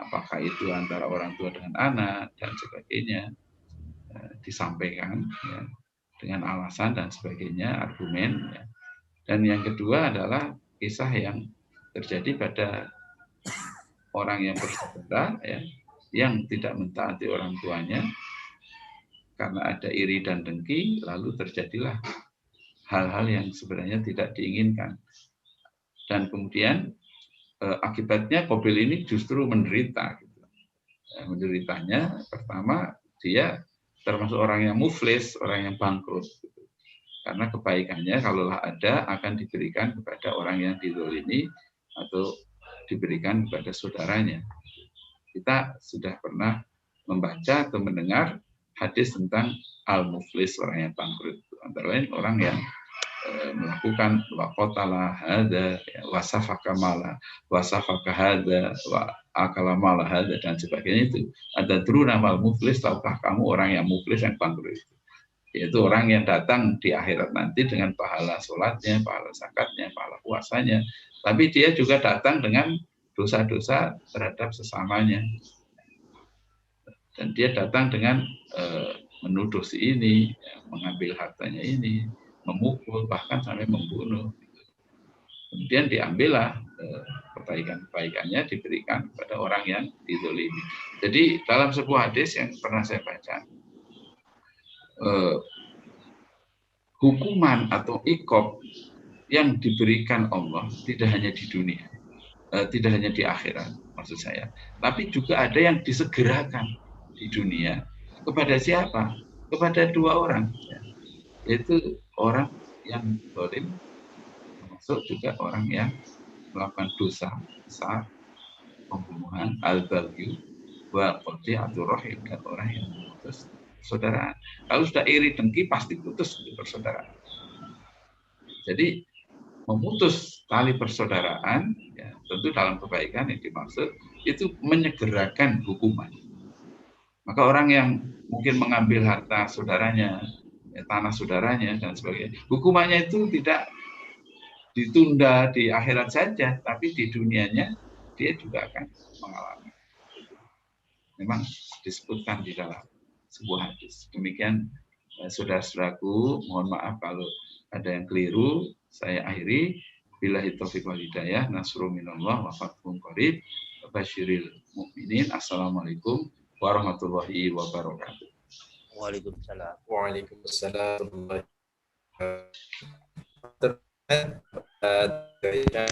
S3: apakah itu antara orang tua dengan anak dan sebagainya, disampaikan ya, dengan alasan dan sebagainya, argumen ya. Dan yang kedua adalah kisah yang terjadi pada orang yang bersaudara ya, yang tidak mentaati orang tuanya karena ada iri dan dengki, lalu terjadilah hal-hal yang sebenarnya tidak diinginkan. dan kemudian akibatnya Qabil ini justru menderita. Gitu. Menderitanya pertama dia termasuk orang yang muflis, orang yang bangkrut. Gitu. Karena kebaikannya kalaulah ada akan diberikan kepada orang yang dizalimi atau diberikan kepada saudaranya. Kita sudah pernah membaca atau mendengar hadis tentang al-muflis, orang yang bangkrut. Antara lain orang yang melakukan waqatala hada, wasafaka mala, wasafaka hada, wa akala mala hada, dan sebagainya itu. Ada druna mal muflis, tahukah kamu orang yang muflis yang bangkrut itu? Yaitu orang yang datang di akhirat nanti dengan pahala sholatnya, pahala zakatnya, pahala puasanya. Tapi dia juga datang dengan dosa-dosa terhadap sesamanya. Dan dia datang dengan menuduh si ini, mengambil hartanya ini, memukul, bahkan sampai membunuh. Kemudian diambillah kebaikan-kebaikannya diberikan kepada orang yang dizalimi. Jadi dalam sebuah hadis yang pernah saya baca, hukuman atau iqab yang diberikan Allah tidak hanya di dunia, tidak hanya di akhirat, maksud saya, tapi juga ada yang disegerakan di dunia. Kepada siapa? Kepada dua orang, yaitu orang yang zalim, termasuk juga orang yang melakukan dosa besar, pembunuhan, al-baghy, wa qati'atur rahim, dan orang yang memutus persaudaraan. Kalau sudah iri dengki pasti putus persaudaraan. Jadi memutus tali persaudaraan, ya, tentu dalam kebaikan yang dimaksud itu menyegerakan hukuman. Maka orang yang mungkin mengambil harta saudaranya, tanah saudaranya dan sebagainya, hukumannya itu tidak ditunda di akhirat saja, tapi di dunianya dia juga akan mengalami. Memang disebutkan di dalam sebuah hadis. Demikian saudara-saudaraku, mohon maaf kalau ada yang keliru. Saya akhiri. Billahi taufiq wal hidayah, nasrun minallah wa fathun qarib, basyiril mukminin. Assalamualaikum warahmatullahi wabarakatuh.
S2: Waalaikumsalam.
S1: Waalaikumsalam.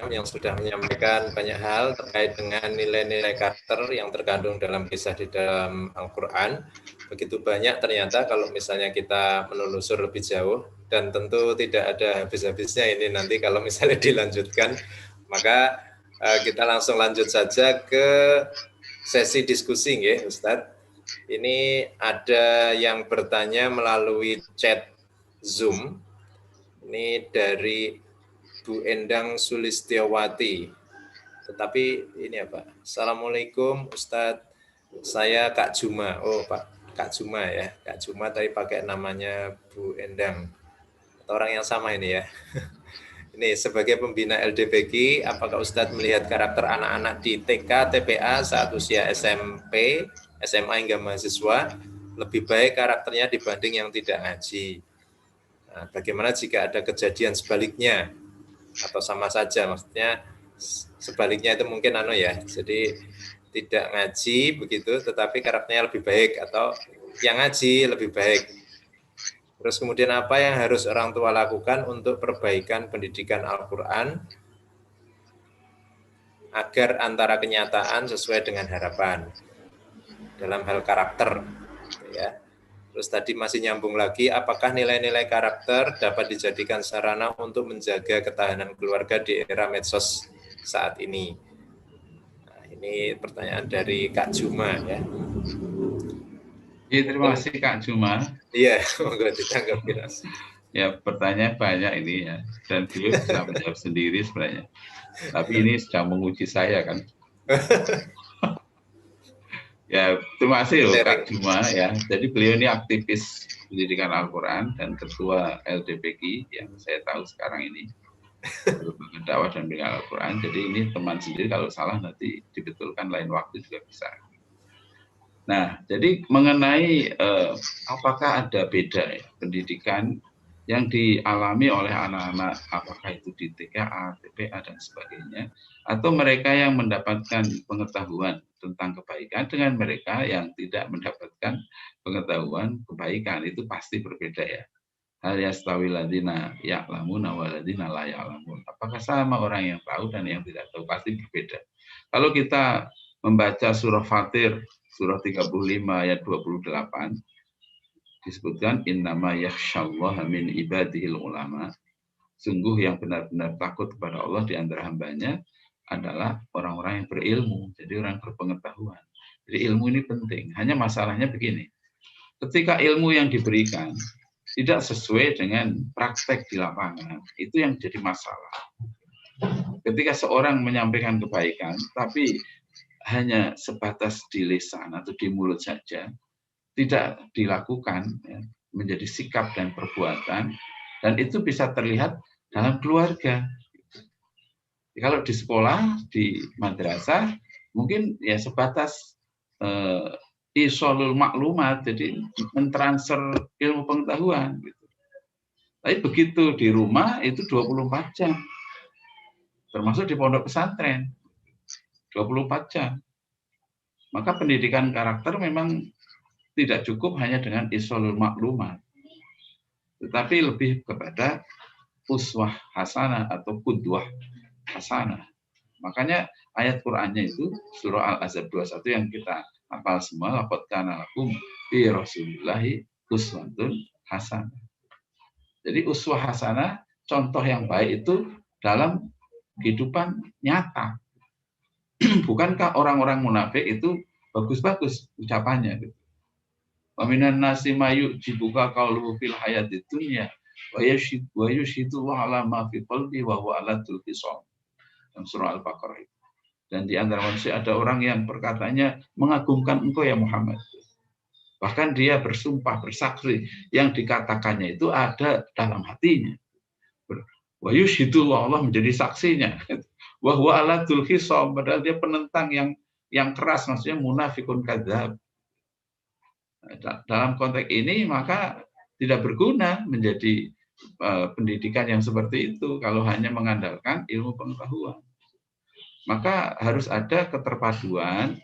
S1: Yang sudah menyampaikan banyak hal terkait dengan nilai-nilai karakter yang terkandung dalam kisah di dalam Al-Quran. Begitu banyak ternyata kalau misalnya kita menelusur lebih jauh, dan tentu tidak ada habis-habisnya ini nanti kalau misalnya dilanjutkan, maka kita langsung lanjut saja ke sesi diskusi, ya Ustadz. Ini ada yang bertanya melalui chat Zoom. Ini dari Bu Endang Sulistiawati. Tetapi ini apa? Assalamualaikum Ustadz, saya Kak Juma. Oh Pak, Kak Juma ya. Kak Juma tadi pakai namanya Bu Endang. Atau orang yang sama ini ya. Ini sebagai pembina LDPG, apakah Ustadz melihat karakter anak-anak di TK, TPA saat usia SMP, SMA hingga mahasiswa lebih baik karakternya dibanding yang tidak ngaji? Nah, bagaimana jika ada kejadian sebaliknya atau sama saja? Maksudnya sebaliknya itu mungkin jadi tidak ngaji begitu, tetapi karakternya lebih baik, atau yang ngaji lebih baik. Terus kemudian apa yang harus orang tua lakukan untuk perbaikan pendidikan Al-Quran agar antara kenyataan sesuai dengan harapan dalam hal karakter, ya. Terus tadi masih nyambung lagi, apakah nilai-nilai karakter dapat dijadikan sarana untuk menjaga ketahanan keluarga di era medsos saat ini? Nah, ini pertanyaan dari Kak Juma ya.
S3: Ya, terima kasih Kak Juma.
S1: Iya, monggo ditanggapi.
S3: Ya, pertanyaan banyak ini ya, dan beliau bisa menjawab sendiri sebenarnya. Tapi ini sedang menguji saya kan. Ya, terima kasih loh Kak Juma ya. Jadi beliau ini aktivis pendidikan Al-Quran dan ketua LDPG yang saya tahu sekarang ini, Lembaga Dakwah dan Bimbingan Al-Quran. Jadi ini teman sendiri, kalau salah nanti dibetulkan lain waktu juga bisa. Nah, jadi mengenai apakah ada beda ya, pendidikan yang dialami oleh anak-anak, apakah itu di TKA, TPA, dan sebagainya, atau mereka yang mendapatkan pengetahuan tentang kebaikan dengan mereka yang tidak mendapatkan pengetahuan kebaikan, itu pasti berbeda ya. hal yastawil ladzina ya'lamuna wal ladzina la ya'lamun. Apakah sama orang yang tahu dan yang tidak tahu? Pasti berbeda. Kalau kita membaca surah Fatir, surah 35 ayat 28, disebutkan innama yakhsyallaha min ibadihil ulama. Sungguh yang benar-benar takut kepada Allah di antara hambanya adalah orang-orang yang berilmu, jadi orang berpengetahuan. Jadi ilmu ini penting. Hanya masalahnya begini, ketika ilmu yang diberikan tidak sesuai dengan praktek di lapangan, itu yang jadi masalah. Ketika seorang menyampaikan kebaikan, tapi hanya sebatas di lisan atau di mulut saja, tidak dilakukan ya, menjadi sikap dan perbuatan, dan itu bisa terlihat dalam keluarga. Kalau di sekolah, di madrasah, mungkin ya sebatas isolul maklumat, jadi mentransfer ilmu pengetahuan. Gitu. Tapi begitu di rumah itu 24 jam, termasuk di pondok pesantren, 24 jam. Maka pendidikan karakter memang tidak cukup hanya dengan isolul maklumat, tetapi lebih kepada uswah hasanah atau qudwah hasanah. Makanya ayat Qur'annya itu surah Al-Ahzab 21 yang kita hafal semua, laqad kana lakum fi rasulillahi uswatun hasanah. Jadi uswah hasanah, contoh yang baik itu dalam kehidupan nyata. Bukankah orang-orang munafik itu bagus-bagus ucapannya gitu. Wa minan nasi mayu jibuka qauluhu fil hayatid dunya wa yashhadu ala ma fi qalbi wa huwa ala tulqisam. Dalam surah Al-Baqarah itu. Dan di antara manusia ada orang yang perkataannya mengagumkan engkau ya Muhammad. Bahkan dia bersumpah, bersaksi yang dikatakannya itu ada dalam hatinya. Wa yushhidullah, Allah menjadi saksinya. Wa huwa ala tulqisam, padahal dia penentang yang keras, maksudnya munafikun kadzab. Dalam konteks ini maka tidak berguna menjadi pendidikan yang seperti itu kalau hanya mengandalkan ilmu pengetahuan. Maka harus ada keterpaduan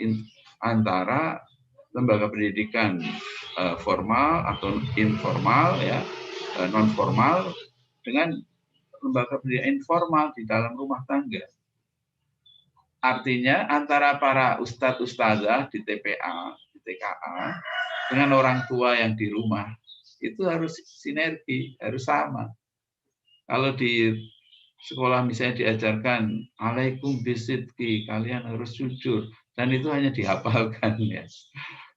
S3: antara lembaga pendidikan formal atau informal ya, non formal dengan lembaga pendidikan informal di dalam rumah tangga. Artinya antara para ustadz ustazah di TPA, di TKA dengan orang tua yang di rumah itu harus sinergi, harus sama. Kalau di sekolah misalnya diajarkan alaikum bisidqi, kalian harus jujur, dan itu hanya dihafalkan ya.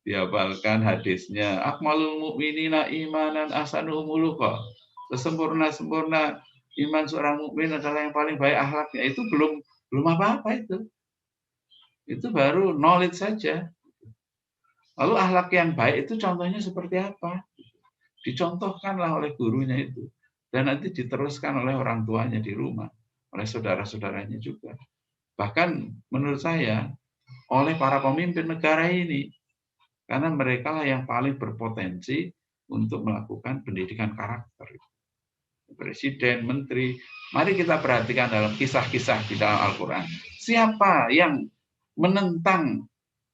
S3: Dihafalkan hadisnya akmalul mu'minina imanan ahsanuhum khuluqa. Sesempurna-sempurna iman seorang mukmin adalah yang paling baik akhlaknya. Itu belum apa-apa itu. Itu baru knowledge saja. Lalu akhlak yang baik itu contohnya seperti apa? Dicontohkanlah oleh gurunya itu. Dan nanti diteruskan oleh orang tuanya di rumah, oleh saudara-saudaranya juga. Bahkan menurut saya, oleh para pemimpin negara ini. Karena mereka lah yang paling berpotensi untuk melakukan pendidikan karakter. Presiden, menteri, mari kita perhatikan dalam kisah-kisah di dalam Al-Quran. Siapa yang menentang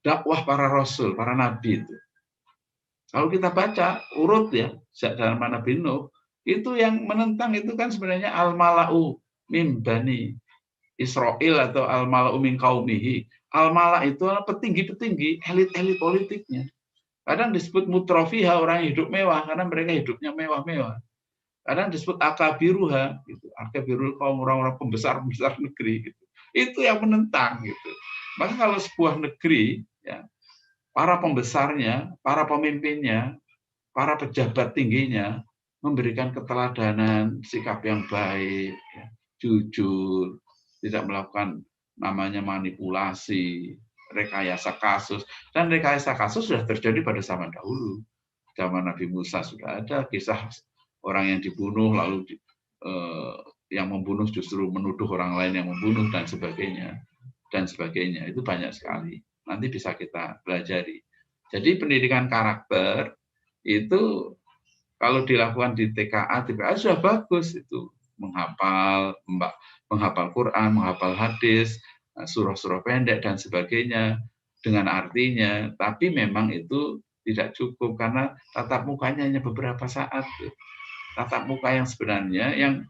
S3: dakwah para rasul, para nabi itu? Kalau kita baca urut ya, dalam Nabi Nuh, itu yang menentang itu kan sebenarnya al-mala'u min bani Israel atau al-mala'u min qaumihi. Al-mala' itu adalah petinggi-petinggi, elit-elit politiknya. Kadang disebut mutrofiha, orang yang hidup mewah, karena mereka hidupnya mewah-mewah. Kadang disebut akabiruha, gitu. Akabirul kaum, orang-orang pembesar-pembesar negeri. Gitu. Itu yang menentang. Gitu. Maka kalau sebuah negeri, ya, para pembesarnya, para pemimpinnya, para pejabat tingginya, memberikan keteladanan, sikap yang baik, ya, jujur, tidak melakukan namanya manipulasi, rekayasa kasus. Dan rekayasa kasus sudah terjadi pada zaman dahulu. Zaman Nabi Musa sudah ada kisah orang yang dibunuh, lalu yang membunuh justru menuduh orang lain yang membunuh, dan sebagainya. Dan sebagainya. Itu banyak sekali. Nanti bisa kita pelajari. Jadi pendidikan karakter itu kalau dilakukan di TKA, TPA sudah bagus itu. Menghafal Quran, menghafal hadis, surah-surah pendek dan sebagainya dengan artinya. Tapi memang itu tidak cukup karena tatap mukanya hanya beberapa saat. tatap muka yang sebenarnya, yang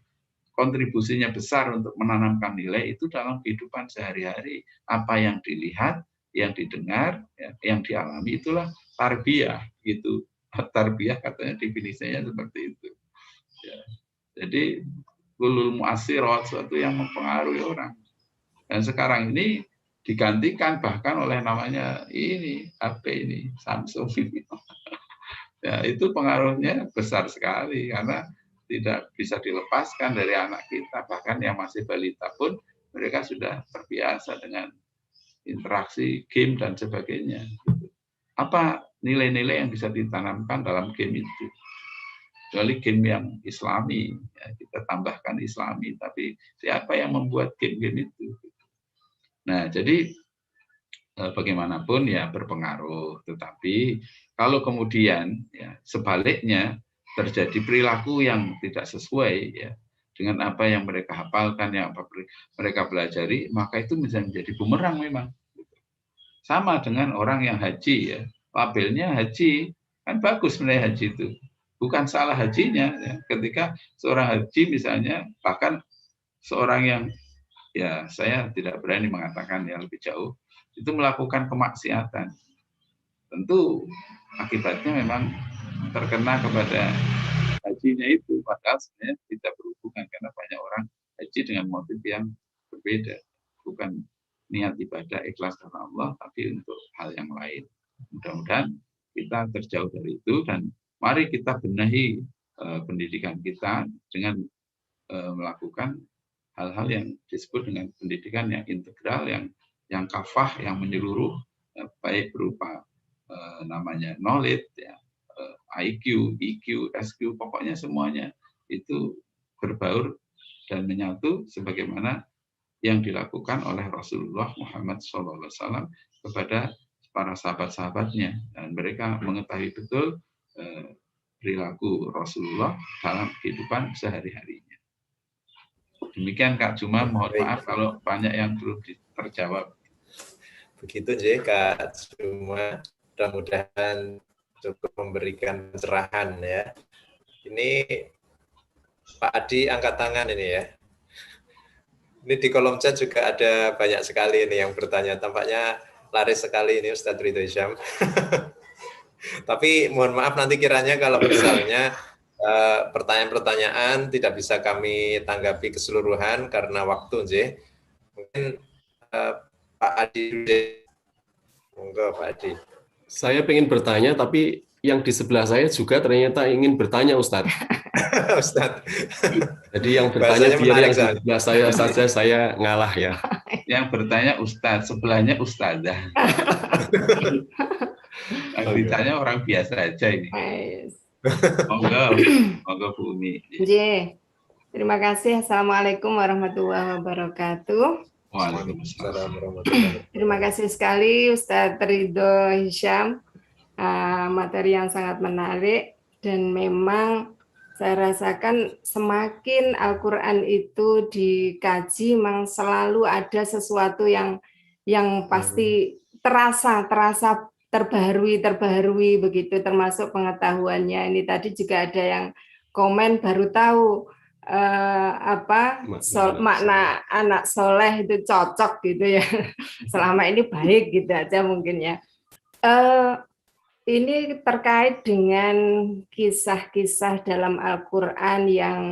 S3: kontribusinya besar untuk menanamkan nilai itu dalam kehidupan sehari-hari. Apa yang dilihat, yang didengar, yang dialami, itulah tarbiyah. Gitu. Tarbiyah katanya definisinya seperti itu. Ya. Jadi kulul mu'asirat, suatu yang mempengaruhi orang. Dan sekarang ini digantikan bahkan oleh namanya ini, HP ini, Samsung ini. Ya, itu pengaruhnya besar sekali karena tidak bisa dilepaskan dari anak kita. Bahkan yang masih balita pun mereka sudah terbiasa dengan interaksi game dan sebagainya. Apa nilai-nilai yang bisa ditanamkan dalam game itu? Kecuali game yang Islami, ya, kita tambahkan Islami. Tapi siapa yang membuat game-game itu? Nah, jadi bagaimanapun ya berpengaruh. Tetapi kalau kemudian ya, sebaliknya terjadi perilaku yang tidak sesuai ya dengan apa yang mereka hafalkan, yang apa mereka pelajari, maka itu bisa menjadi bumerang memang. Sama dengan orang yang haji ya, labelnya haji, kan bagus sebenarnya haji itu. Bukan salah hajinya ya. Ketika seorang haji misalnya, bahkan seorang yang ya saya tidak berani mengatakan yang lebih jauh, itu melakukan kemaksiatan. Tentu akibatnya memang terkena kepada hajinya itu, padahal sebenarnya tidak berhubungan karena banyak orang haji dengan motif yang berbeda, bukan niat ibadah ikhlas karena Allah, tapi untuk hal yang lain. Mudah-mudahan kita terjauh dari itu dan mari kita benahi pendidikan kita dengan melakukan hal-hal yang disebut dengan pendidikan yang integral, yang kafah, yang menyeluruh, baik berupa namanya knowledge, ya, IQ, EQ, SQ, pokoknya semuanya itu berbaur dan menyatu sebagaimana yang dilakukan oleh Rasulullah Muhammad SAW kepada para sahabat-sahabatnya, dan mereka mengetahui betul perilaku Rasulullah dalam kehidupan sehari-harinya. Demikian Kak Juma, mohon maaf kalau banyak yang belum terjawab.
S1: Begitu J, Kak Juma, mudah-mudahan cukup memberikan pencerahan ya. Ini Pak Adi angkat tangan ini ya. Ini di kolom chat juga ada banyak sekali ini yang bertanya. Tampaknya laris sekali ini Ustadz Ridho Hisyam. Tapi mohon maaf nanti kiranya kalau misalnya pertanyaan-pertanyaan tidak bisa kami tanggapi keseluruhan karena waktu, J. Mungkin Pak Adi, monggo Pak Adi.
S4: Saya ingin bertanya, tapi yang di sebelah saya juga ternyata ingin bertanya, Ustadz.
S1: Ustadz.
S4: Jadi yang bertanya biar yang di sebelah saya saja, saya ngalah ya.
S3: Yang bertanya Ustadz, sebelahnya Ustadzah. Yang ditanya orang biasa aja ini. Monggo Bu Umi.
S5: Terima kasih. Assalamualaikum warahmatullahi wabarakatuh.
S3: Waalaikumsalam.
S5: Terima kasih sekali Ustadz Ridho Hisyam. Materi yang sangat menarik dan memang saya rasakan semakin Al-Quran itu dikaji memang selalu ada sesuatu yang pasti terasa terbaharui begitu, termasuk pengetahuannya. Ini tadi juga ada yang komen baru tahu makna anak soleh itu cocok gitu ya. Selama ini baik gitu aja mungkin ya. Ini terkait dengan kisah-kisah dalam Al-Quran yang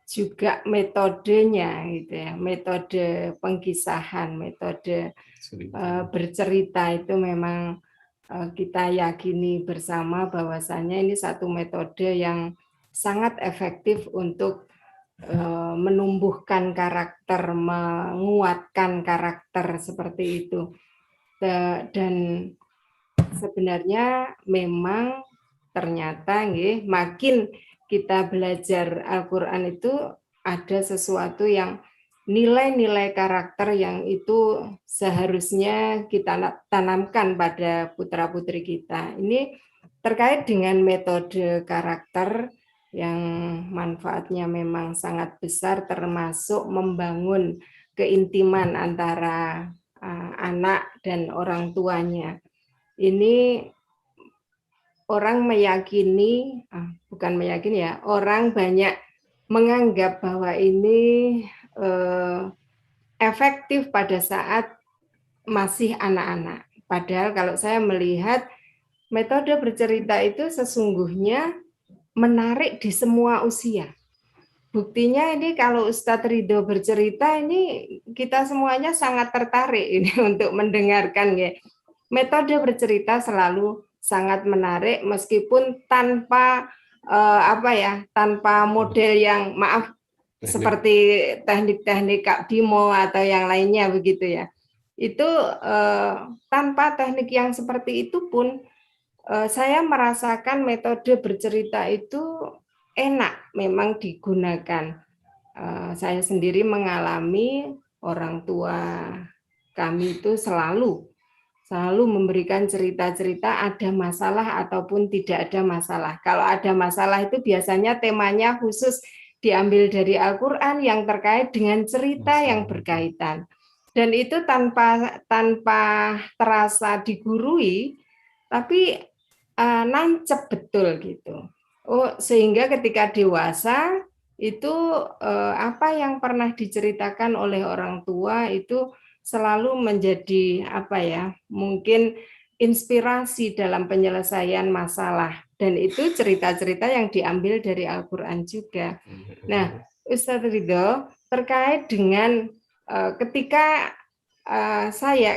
S5: juga metodenya gitu ya, metode pengkisahan, metode bercerita itu memang kita yakini bersama bahwasannya ini satu metode yang sangat efektif untuk menumbuhkan karakter, menguatkan karakter seperti itu. Dan sebenarnya memang ternyata makin kita belajar Al-Quran itu ada sesuatu yang nilai-nilai karakter yang itu seharusnya kita tanamkan pada putra-putri kita. Ini terkait dengan metode karakter yang manfaatnya memang sangat besar, termasuk membangun keintiman antara anak dan orang tuanya. Ini orang meyakini, bukan meyakini ya, orang banyak menganggap bahwa ini efektif pada saat masih anak-anak. Padahal kalau saya melihat metode bercerita itu sesungguhnya menarik di semua usia. Buktinya ini kalau Ustadz Ridho bercerita ini kita semuanya sangat tertarik ini untuk mendengarkan ya. Metode bercerita selalu sangat menarik meskipun tanpa tanpa model yang seperti teknik-teknik Kak Bimo atau yang lainnya begitu ya. Itu tanpa teknik yang seperti itu pun saya merasakan metode bercerita itu enak memang digunakan. Saya sendiri mengalami orang tua kami itu selalu memberikan cerita-cerita ada masalah ataupun tidak ada masalah. Kalau ada masalah itu biasanya temanya khusus diambil dari Al-Quran yang terkait dengan cerita yang berkaitan. Dan itu tanpa terasa digurui, tapi nancep betul gitu. Sehingga ketika dewasa itu apa yang pernah diceritakan oleh orang tua itu selalu menjadi mungkin inspirasi dalam penyelesaian masalah, dan itu cerita-cerita yang diambil dari Al-Quran juga. Nah, Ustadz Ridho, terkait dengan ketika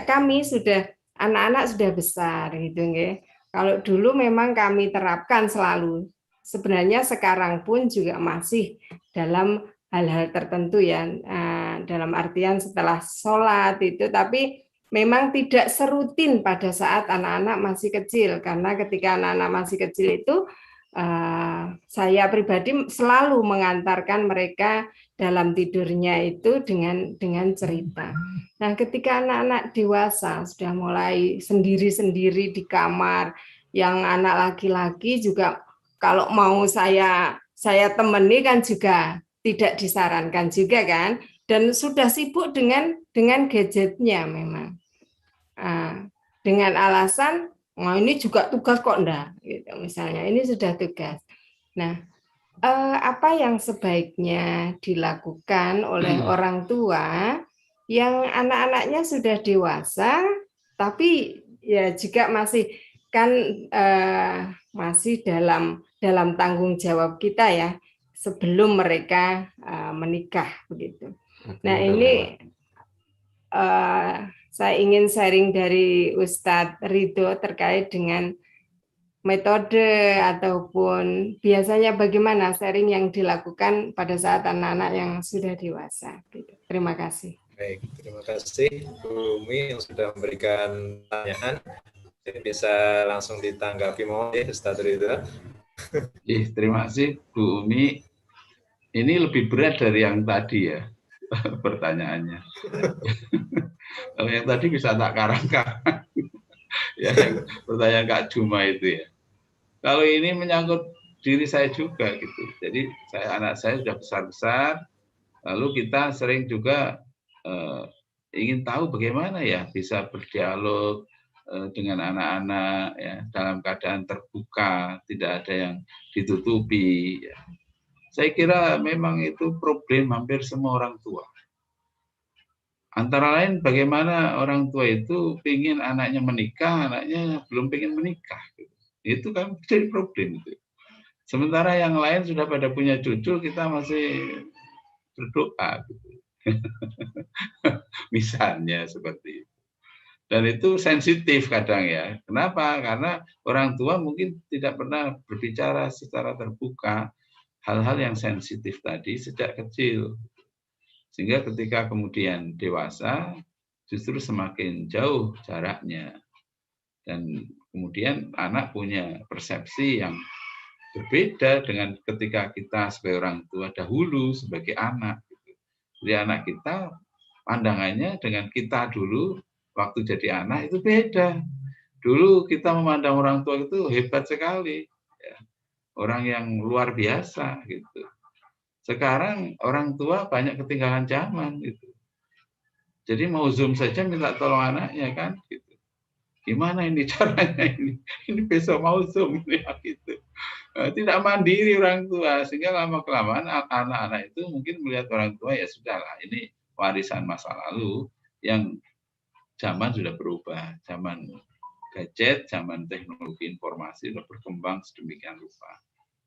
S5: kami sudah anak-anak sudah besar gitu nggih. Kalau dulu memang kami terapkan selalu, sebenarnya sekarang pun juga masih dalam hal-hal tertentu ya, dalam artian setelah sholat itu, tapi memang tidak serutin pada saat anak-anak masih kecil, karena ketika anak-anak masih kecil itu saya pribadi selalu mengantarkan mereka dalam tidurnya itu dengan cerita. Nah, ketika anak-anak dewasa sudah mulai sendiri-sendiri di kamar, yang anak laki-laki juga kalau mau saya temani kan juga tidak disarankan juga kan, dan sudah sibuk dengan gadgetnya memang, dengan alasan ini juga tugas kok enggak gitu, misalnya ini sudah tugas. Nah, apa yang sebaiknya dilakukan oleh orang tua yang anak-anaknya sudah dewasa tapi ya juga masih masih dalam tanggung jawab kita ya, sebelum mereka menikah begitu. Nah, ini saya ingin sharing dari Ustadz Ridho terkait dengan metode ataupun biasanya bagaimana sharing yang dilakukan pada saat anak-anak yang sudah dewasa. Terima kasih.
S1: Baik, terima kasih Bu Umi yang sudah memberikan pertanyaan. Jadi bisa langsung ditanggapi, mohon ya Ustadz Ridho.
S3: Terima kasih Bu Umi. Ini lebih berat dari yang tadi ya pertanyaannya. Kalau yang tadi bisa tak karang-karang. Ya, pertanyaan Kak Juma itu ya. Kalau ini menyangkut diri saya juga gitu. Jadi anak saya sudah besar-besar, lalu kita sering juga ingin tahu bagaimana ya bisa berdialog dengan anak-anak ya, dalam keadaan terbuka, tidak ada yang ditutupi. Ya. Saya kira memang itu problem hampir semua orang tua. Antara lain bagaimana orang tua itu ingin anaknya menikah, anaknya belum ingin menikah. Gitu. Itu kan jadi problem itu. Sementara yang lain sudah pada punya cucu, kita masih berdoa. Gitu. Misalnya seperti itu. Dan itu sensitif kadang ya. Kenapa? Karena orang tua mungkin tidak pernah berbicara secara terbuka hal-hal yang sensitif tadi sejak kecil. Sehingga ketika kemudian dewasa, justru semakin jauh jaraknya. Dan kemudian anak punya persepsi yang berbeda dengan ketika kita sebagai orang tua dahulu sebagai anak. Jadi anak kita pandangannya dengan kita dulu waktu jadi anak itu beda. Dulu kita memandang orang tua itu hebat sekali, ya. Orang yang luar biasa gitu. Sekarang orang tua banyak ketinggalan zaman gitu. Jadi mau Zoom saja minta tolong anaknya kan gitu. Gimana ini caranya ini? Ini besok mau Zoom ya gitu. Tidak mandiri orang tua, sehingga lama-kelamaan anak-anak itu mungkin melihat orang tua, ya sudahlah, ini warisan masa lalu yang zaman sudah berubah, zaman gadget, zaman teknologi informasi sudah berkembang sedemikian rupa.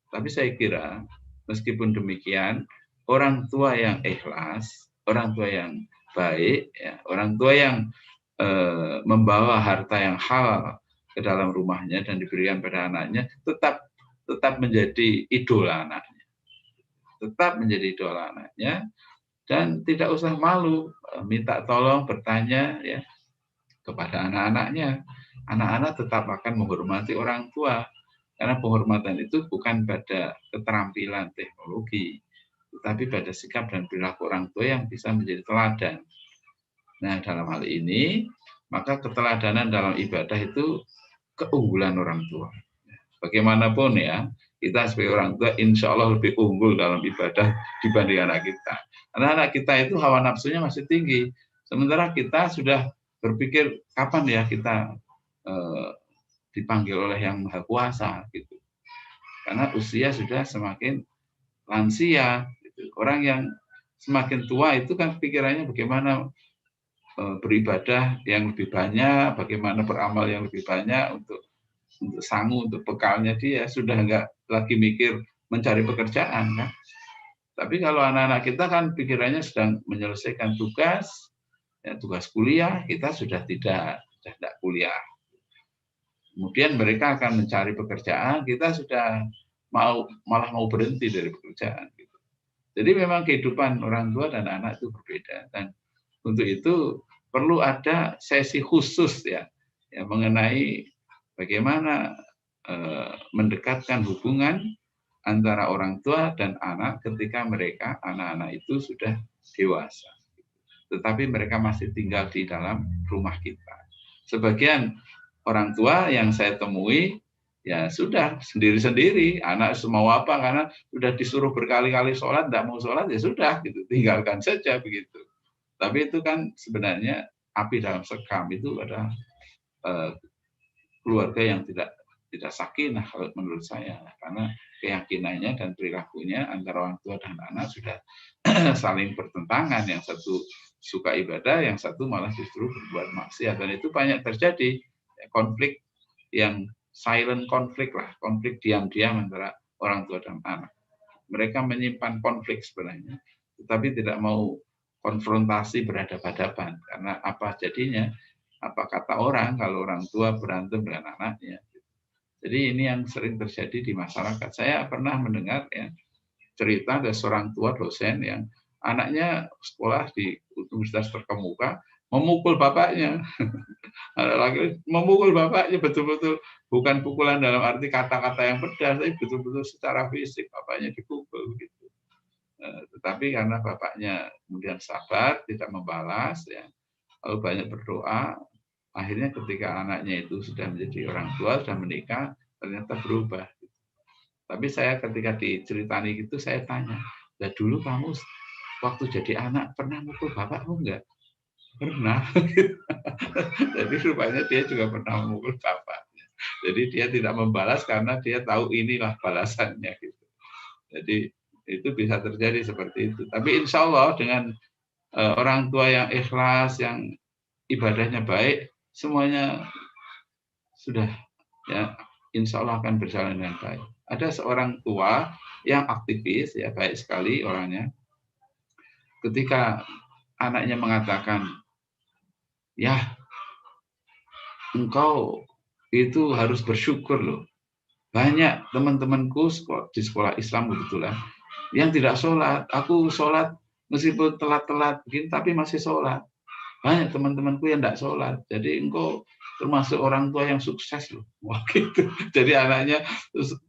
S3: Tapi saya kira meskipun demikian, orang tua yang ikhlas, orang tua yang baik, ya, orang tua yang membawa harta yang halal ke dalam rumahnya dan diberikan pada anaknya, tetap menjadi idola anaknya, tetap menjadi idola anaknya, dan tidak usah malu minta tolong, bertanya ya kepada anak-anaknya. Anak-anak tetap akan menghormati orang tua, karena penghormatan itu bukan pada keterampilan teknologi, tetapi pada sikap dan perilaku orang tua yang bisa menjadi teladan. Nah, dalam hal ini, maka keteladanan dalam ibadah itu keunggulan orang tua. Bagaimanapun ya, kita sebagai orang tua insya Allah lebih unggul dalam ibadah dibanding anak kita. Karena anak kita itu hawa nafsunya masih tinggi. Sementara kita sudah berpikir, kapan ya kita dipanggil oleh Yang Maha Kuasa, gitu. Karena usia sudah semakin lansia. Gitu. Orang yang semakin tua itu kan pikirannya bagaimana beribadah yang lebih banyak, bagaimana beramal yang lebih banyak untuk sangu, untuk bekalnya dia, sudah enggak lagi mikir mencari pekerjaan kan. Tapi kalau anak-anak kita kan pikirannya sedang menyelesaikan tugas, ya, tugas kuliah, kita sudah tidak kuliah. Kemudian mereka akan mencari pekerjaan, kita sudah malah mau berhenti dari pekerjaan. Gitu. Jadi memang kehidupan orang tua dan anak itu berbeda, dan untuk itu perlu ada sesi khusus ya mengenai bagaimana mendekatkan hubungan antara orang tua dan anak ketika mereka anak-anak itu sudah dewasa, tetapi mereka masih tinggal di dalam rumah kita. Sebagian orang tua yang saya temui ya sudah sendiri-sendiri, anak mau apa karena sudah disuruh berkali-kali sholat, tidak mau sholat ya sudah gitu, tinggalkan saja begitu. Tapi itu kan sebenarnya api dalam sekam, itu adalah keluarga yang tidak sakinah kalau menurut saya, karena keyakinannya dan perilakunya antara orang tua dan anak sudah saling bertentangan, yang satu suka ibadah, yang satu malah justru berbuat maksiat, dan itu banyak terjadi konflik yang silent konflik lah, konflik diam-diam antara orang tua dan anak. Mereka menyimpan konflik sebenarnya, tetapi tidak mau konfrontasi berhadapan-hadapan, karena apa jadinya, apa kata orang kalau orang tua berantem dengan anaknya. Jadi ini yang sering terjadi di masyarakat. Saya pernah mendengar ya cerita dari seorang tua dosen yang anaknya sekolah di universitas terkemuka memukul bapaknya. Lagi memukul bapaknya betul-betul, bukan pukulan dalam arti kata-kata yang pedas, tapi betul-betul secara fisik bapaknya dipukul begitu. Tetapi karena bapaknya kemudian sabar, tidak membalas, ya, lalu banyak berdoa, akhirnya ketika anaknya itu sudah menjadi orang tua, sudah menikah, ternyata berubah. Tapi saya ketika diceritani gitu, saya tanya, ya dulu kamu waktu jadi anak pernah mukul bapakmu enggak? Pernah. Jadi rupanya dia juga pernah memukul bapaknya. Jadi dia tidak membalas karena dia tahu inilah balasannya gitu. Jadi itu bisa terjadi seperti itu. Tapi insya Allah dengan orang tua yang ikhlas, yang ibadahnya baik, semuanya sudah ya insya Allah akan berjalan dengan baik. Ada seorang tua yang aktivis, ya baik sekali orangnya. Ketika anaknya mengatakan, ya engkau itu harus bersyukur loh. Banyak teman-temanku di sekolah Islam kebetulan yang tidak sholat. Aku sholat meskipun telat-telat begini, tapi masih sholat. Banyak teman-temanku yang tidak sholat. Jadi engkau termasuk orang tua yang sukses loh. Wah gitu. Jadi anaknya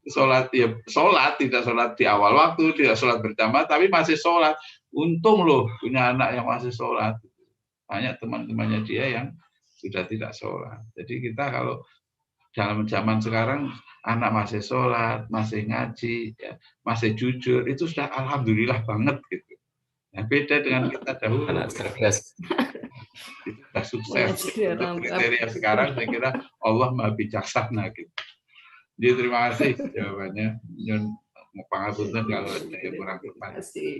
S3: sholat, ya sholat, tidak sholat di awal waktu, tidak sholat berjamaah, tapi masih sholat. Untung loh punya anak yang masih sholat. Banyak teman-temannya dia yang sudah tidak sholat. Jadi kita kalau dalam zaman sekarang anak masih sholat, masih ngaji, ya, masih jujur, itu sudah alhamdulillah banget gitu. Nah, beda dengan kita dahulu.
S4: Anak cerdas.
S3: sudah sukses.
S5: Jadi
S3: Untuk
S5: orang tua.
S3: kriteria sekarang saya kira Allah Maha Bijaksana gitu. Jadi terima kasih jawabannya. Nyun pangapunten kalau saya kurang tepat.
S5: Terima kasih.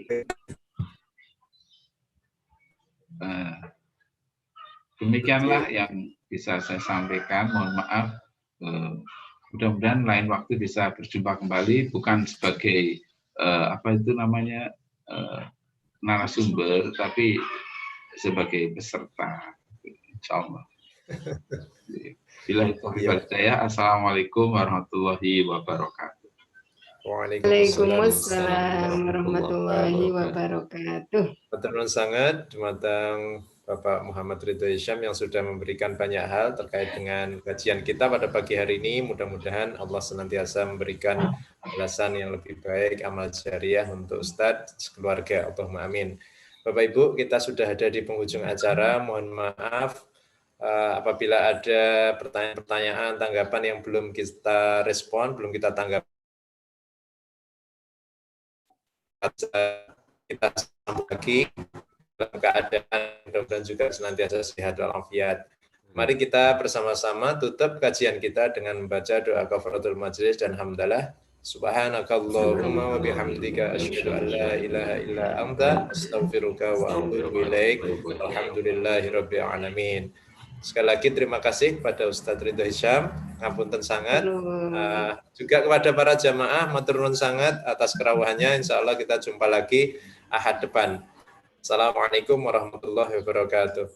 S3: Demikianlah yang bisa saya sampaikan. Mohon maaf. Mudah-mudahan lain waktu bisa berjumpa kembali, bukan sebagai apa itu namanya narasumber, tapi sebagai peserta. Insya Allah. Bila itu saya, assalamualaikum warahmatullahi wabarakatuh.
S5: Waalaikumsalam warahmatullahi wabarakatuh.
S1: Matur nuwun sangat dumateng Bapak Muhammad Ridho Hisham yang sudah memberikan banyak hal terkait dengan kajian kita pada pagi hari ini. Mudah-mudahan Allah senantiasa memberikan balasan yang lebih baik, amal jariah untuk Ustadz, keluarga. Allahumma amin. Bapak Ibu, kita sudah ada di penghujung acara. Mohon maaf apabila ada pertanyaan-pertanyaan, tanggapan yang belum kita respon, belum kita tanggapi. Kita sambung lagi dalam keadaan mudah-mudahan juga senantiasa sehat walafiat. Mari kita bersama-sama tutup kajian kita dengan membaca doa kafaratul majelis dan hamdalah. Subhanakallahumma wa bihamdika asyhadu an la ilaha illa anta astaghfiruka wa atubu ilaik. Alhamdulillahirabbil alamin. Sekali lagi terima kasih kepada Ustadz Ridho Hisham, ngapunten sangat. Juga kepada para jamaah, matur nuwun sangat atas kerawuhannya. Insya Allah kita jumpa lagi Ahad depan. Assalamualaikum warahmatullahi wabarakatuh.